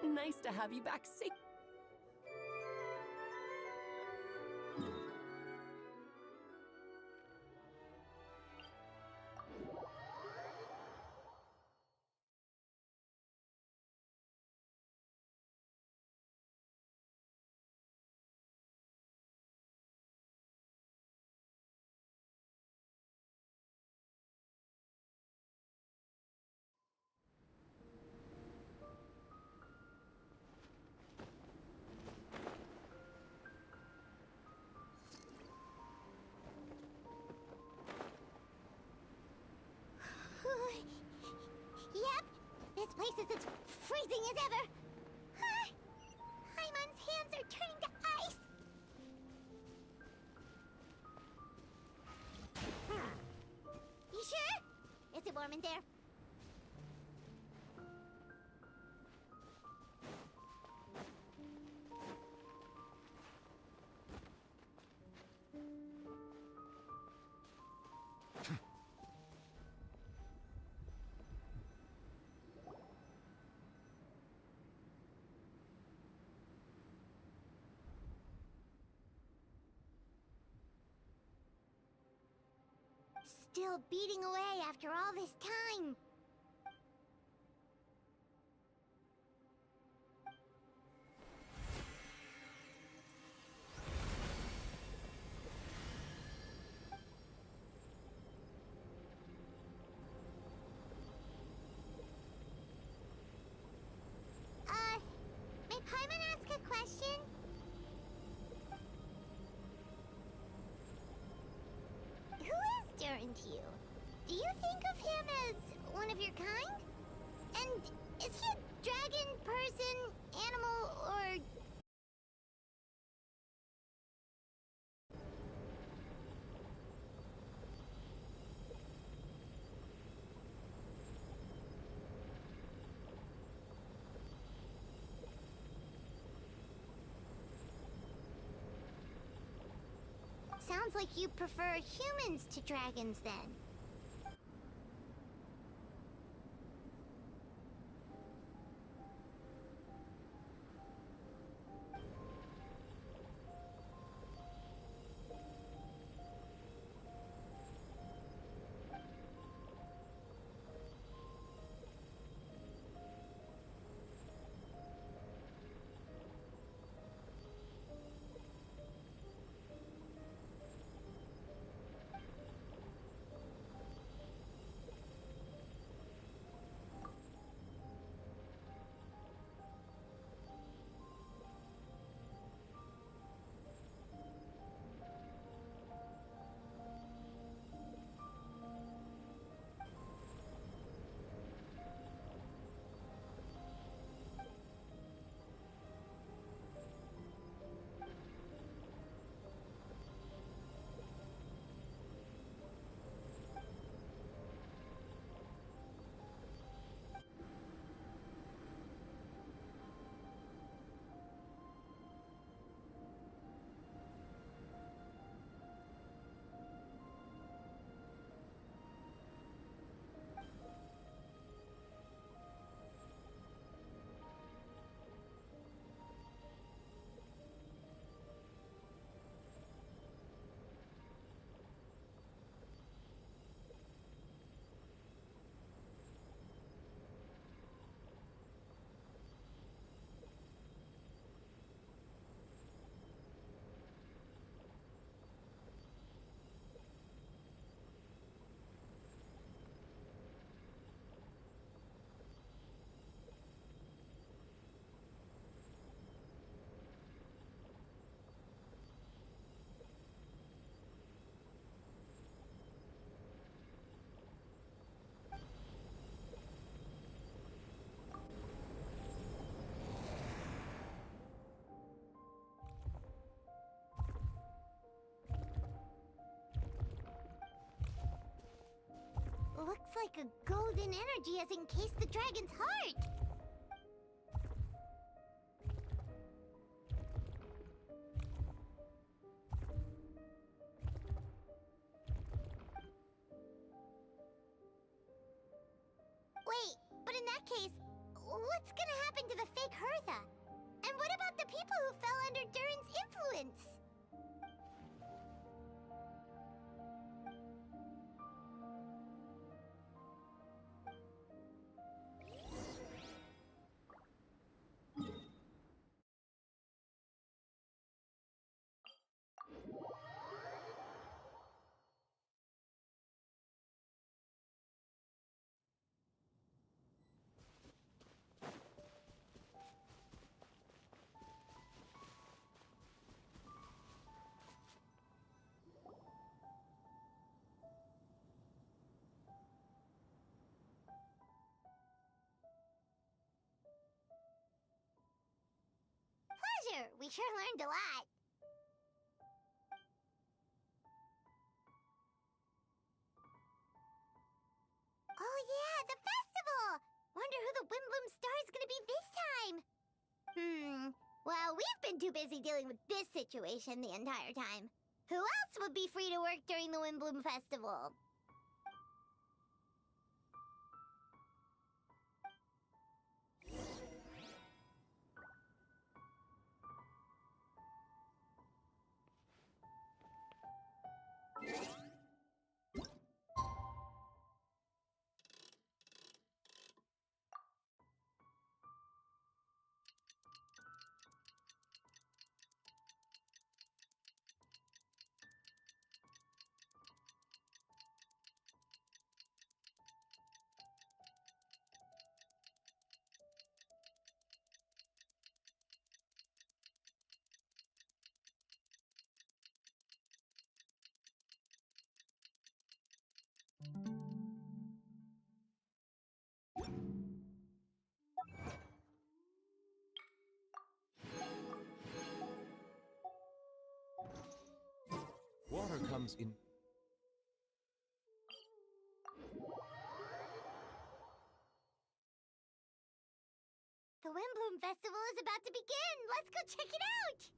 Speaker 19: Nice to have you back safe.
Speaker 1: Yep, this place is as freezing as ever. Paimon's hands are turning to ice. storm in there. Still beating away after all this time. May Paimon ask a question? Who is Durin to you? Do you think of him as one of your kind? And is he a dragon, person, animal, or... Sounds like you prefer humans to dragons, then. Looks like a golden energy has encased the dragon's heart! Wait, but in that case, what's gonna happen to the fake Hertha? And what about the people who fell under Durin's influence? Pleasure! We sure learned a lot. Oh Windbloom Star is gonna be this time? Well, we've been too busy dealing with this situation the entire time. Who else would be free to work during the Windbloom Festival?
Speaker 17: Water comes in.
Speaker 1: The Windbloom Festival is about to begin! Let's go check it out!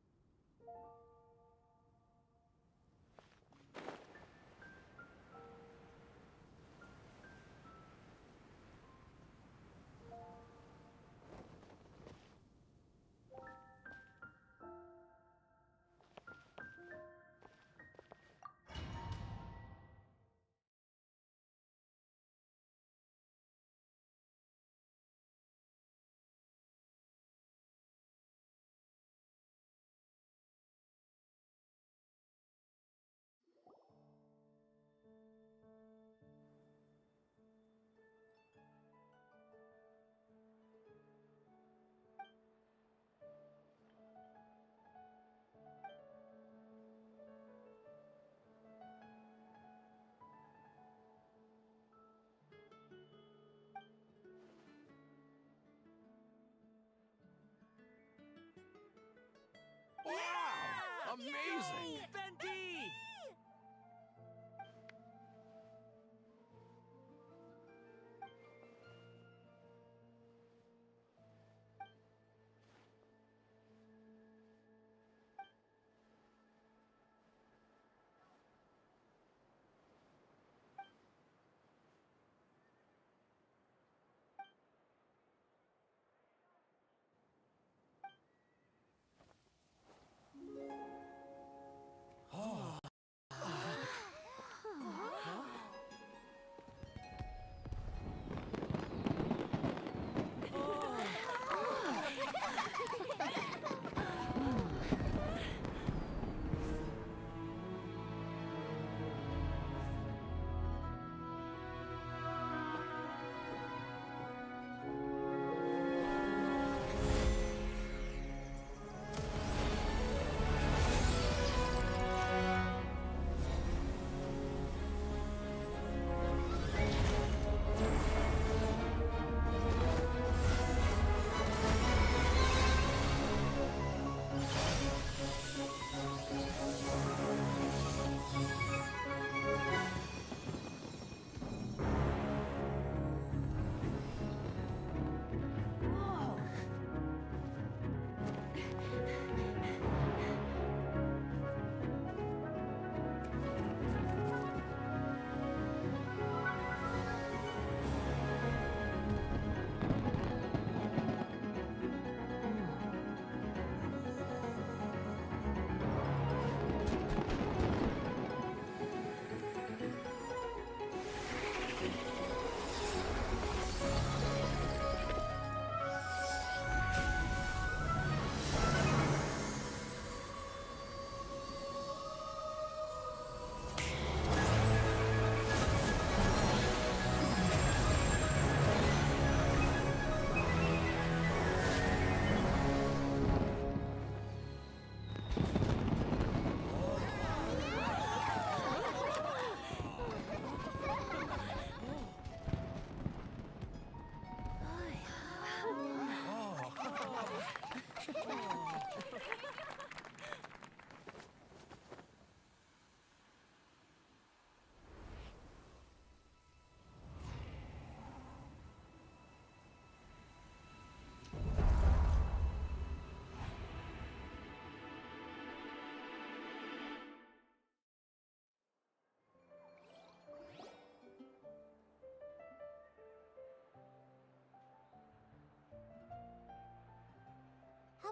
Speaker 17: Wow! Amazing!
Speaker 11: Venti!
Speaker 17: Oh,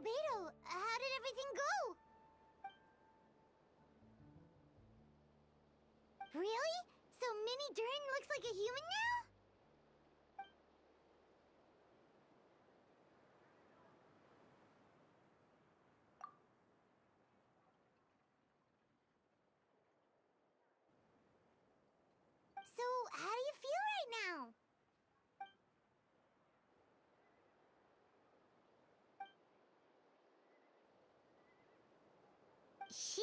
Speaker 1: Albedo, how did everything go? Really? So Mini Durin looks like a human now? So, how do you feel right now? She?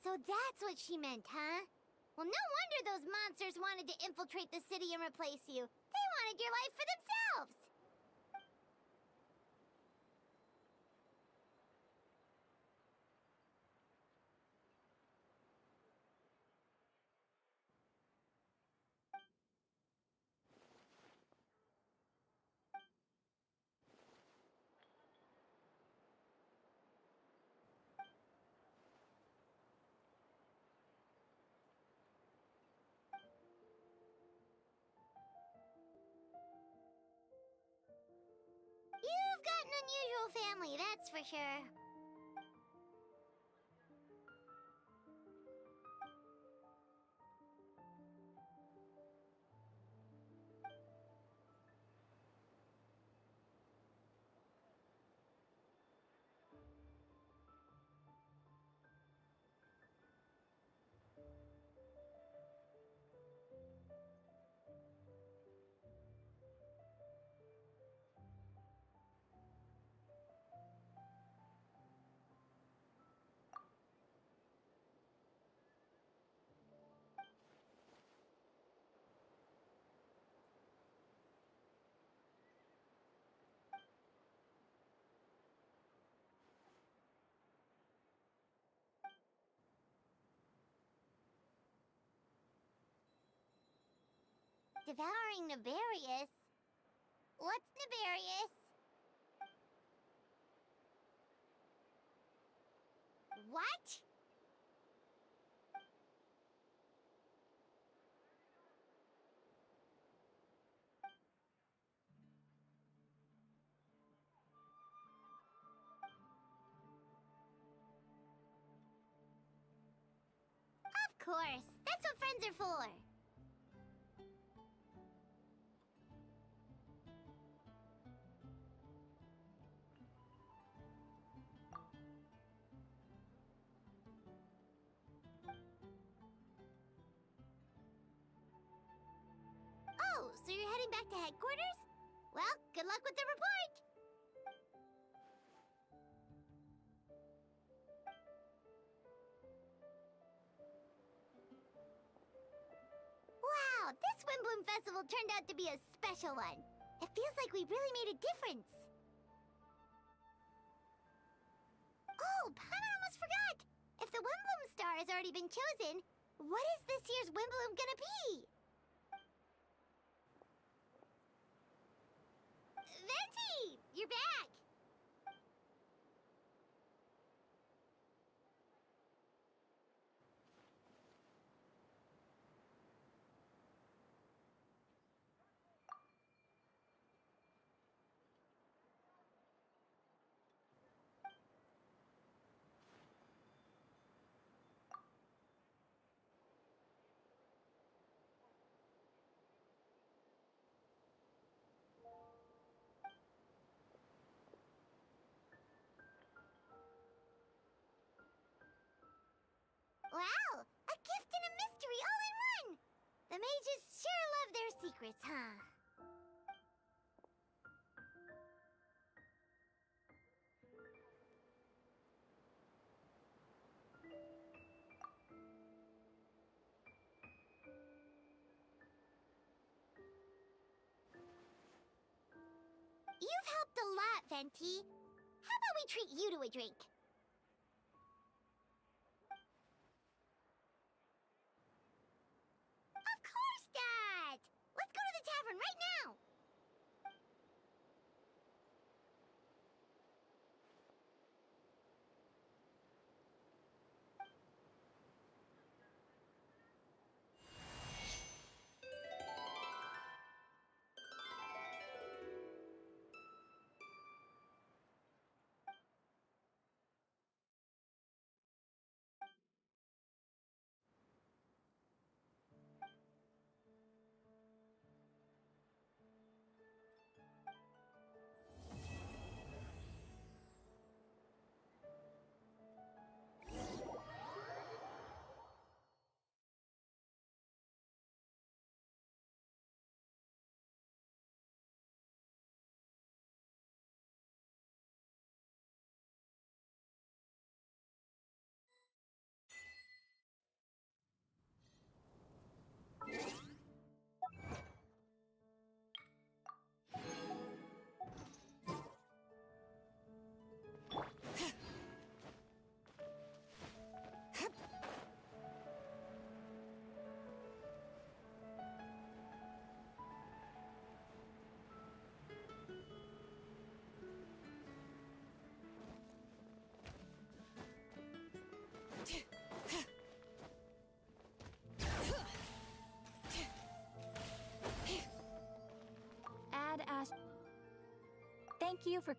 Speaker 1: So that's what she meant, huh? Well, no wonder those monsters wanted to infiltrate the city and replace you. They wanted your life for themselves! You've got an unusual family, that's for sure. Devouring Nefarious? What's Nefarious? What? Of course, that's what friends are for. Oh, so you're heading back to headquarters? Well, good luck with the report! Wow, this Windbloom Festival turned out to be a special one. It feels like we really made a difference. Oh, Paimon almost forgot! If the Windbloom star has already been chosen, what is this year's Windbloom gonna be? Venti! You're back! Wow! A gift and a mystery all in one! The mages sure love their secrets, huh? lot, Venti. How about we treat you to a drink? Of course, Dad! Let's go to the tavern right now!
Speaker 2: Ad Ash. Thank you for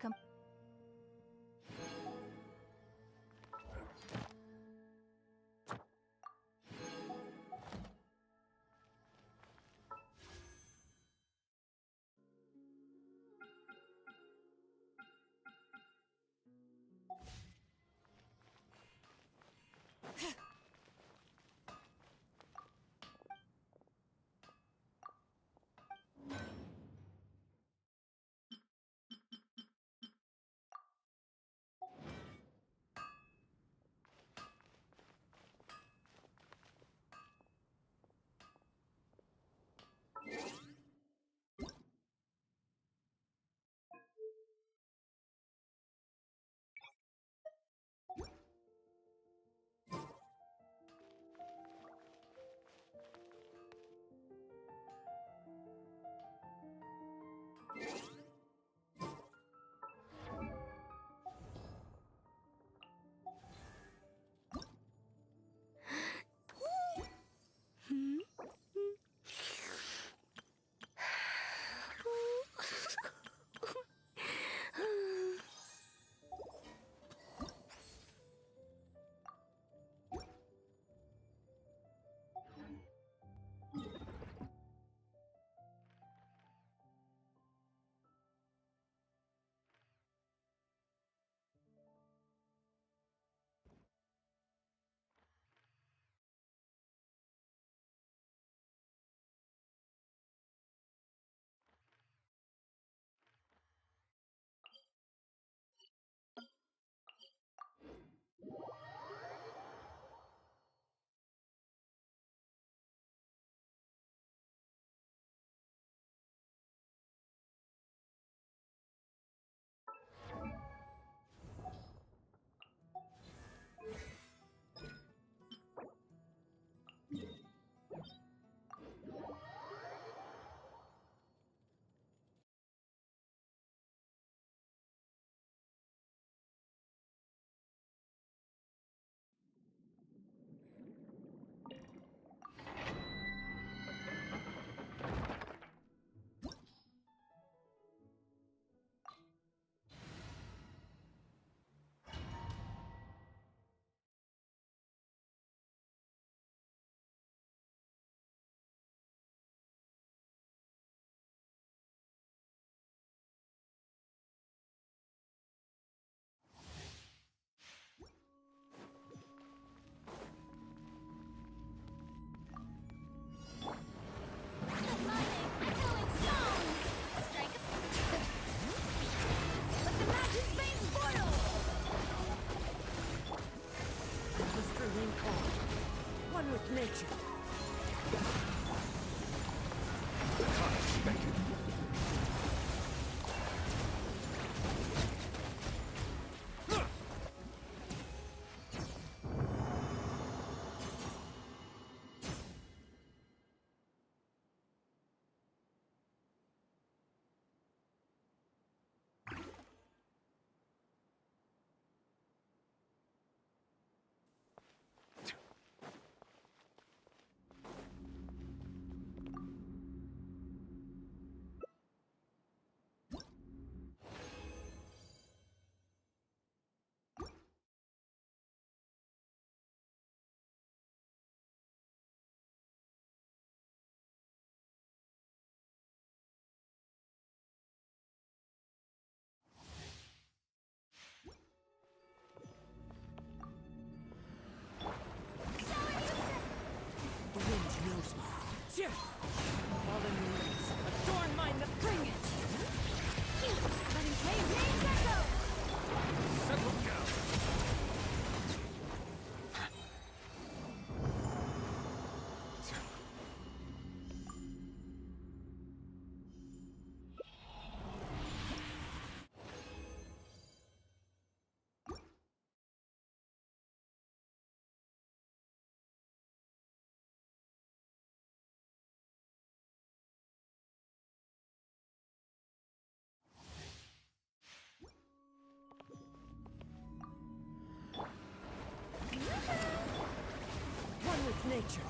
Speaker 16: nature.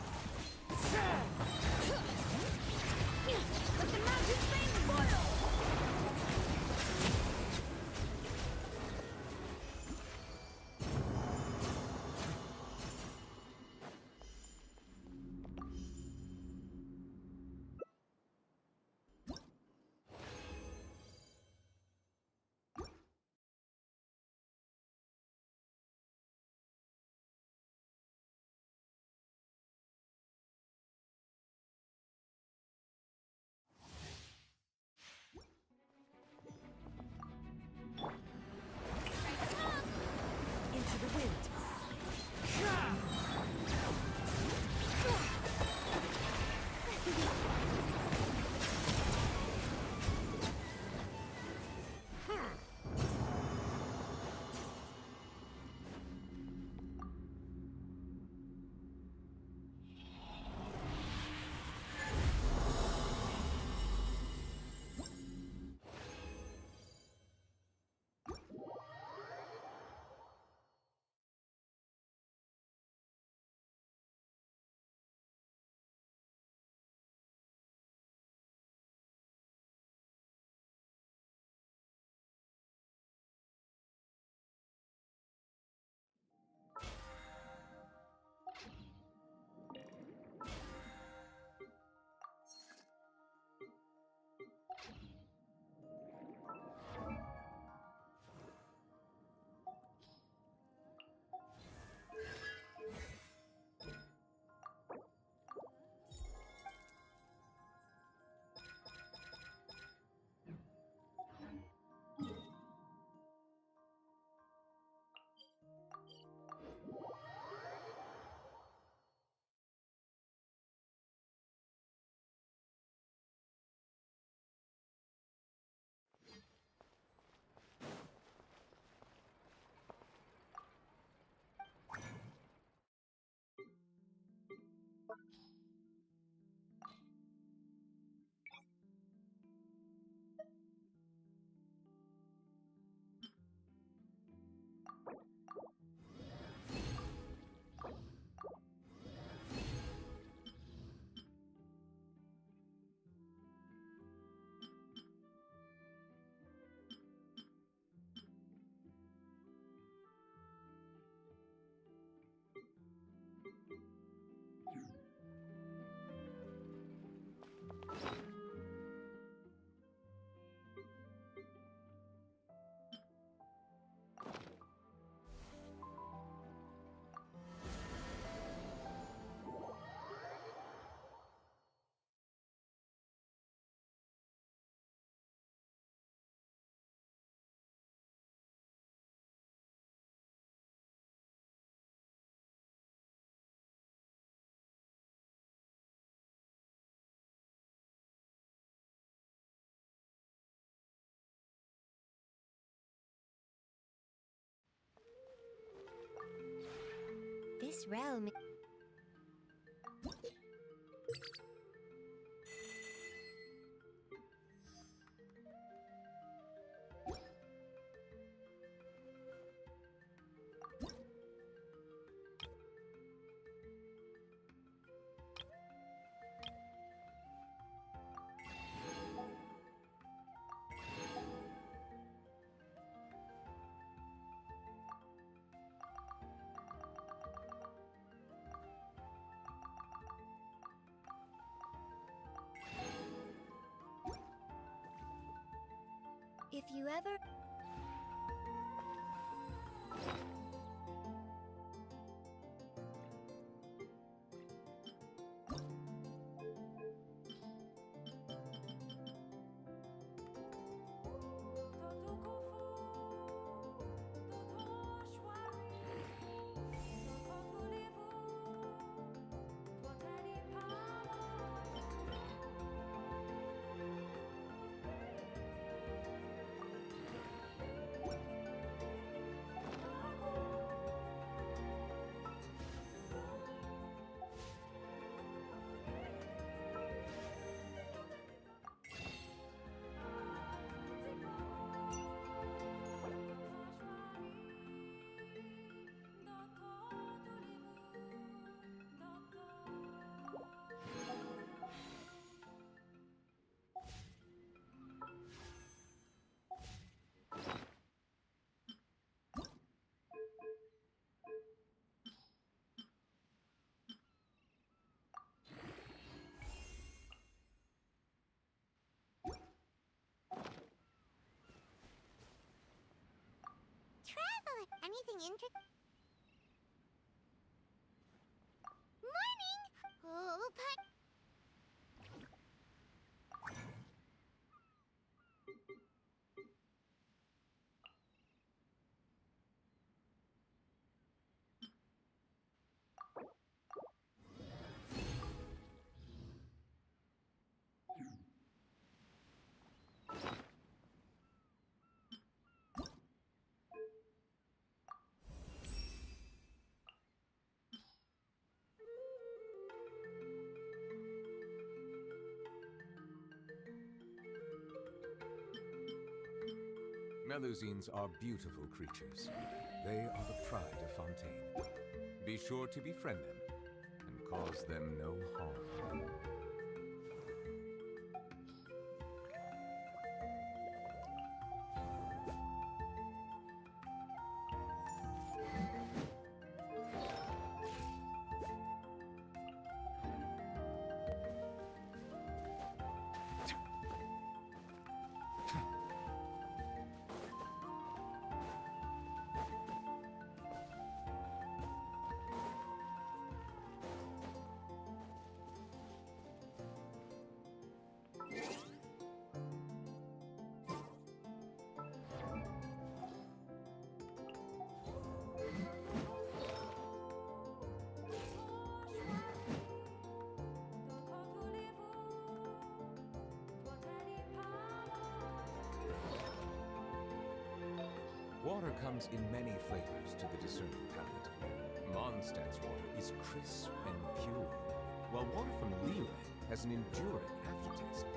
Speaker 16: Let the mountain flames boil! Into the wind.
Speaker 1: This realm. If you ever... Anything interesting? Morning! Oh,
Speaker 17: Melusines are beautiful creatures. They are the pride of Fontaine. Be sure to befriend them and cause them no harm. Water comes in many flavors to the discerning palate. Mondstadt's water is crisp and pure, while water from Liyue has an enduring aftertaste.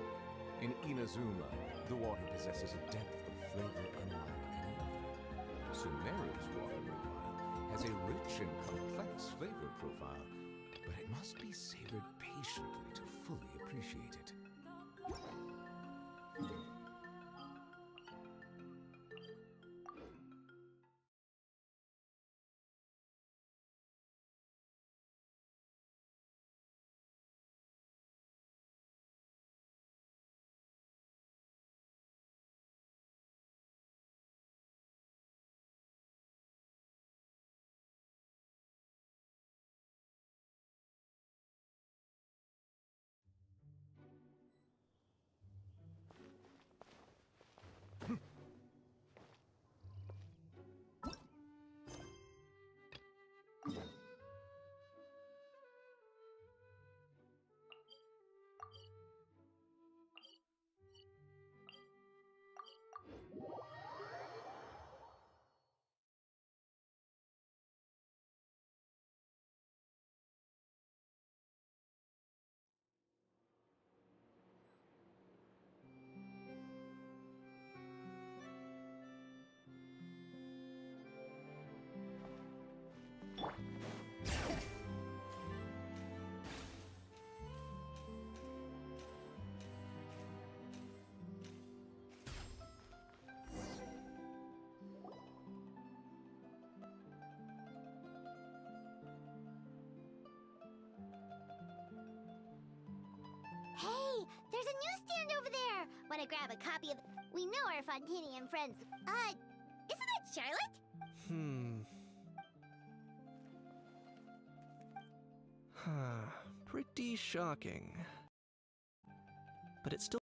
Speaker 17: In Inazuma, the water possesses a depth of flavor unlike any other. Sumeru's water, meanwhile, has a rich and complex flavor profile, but it must be savored patiently to fully appreciate it.
Speaker 1: hey, there's a newsstand over there. Want to grab a copy of? We know our Fontanian friends. Isn't that Charlotte?
Speaker 21: Pretty shocking. But it's still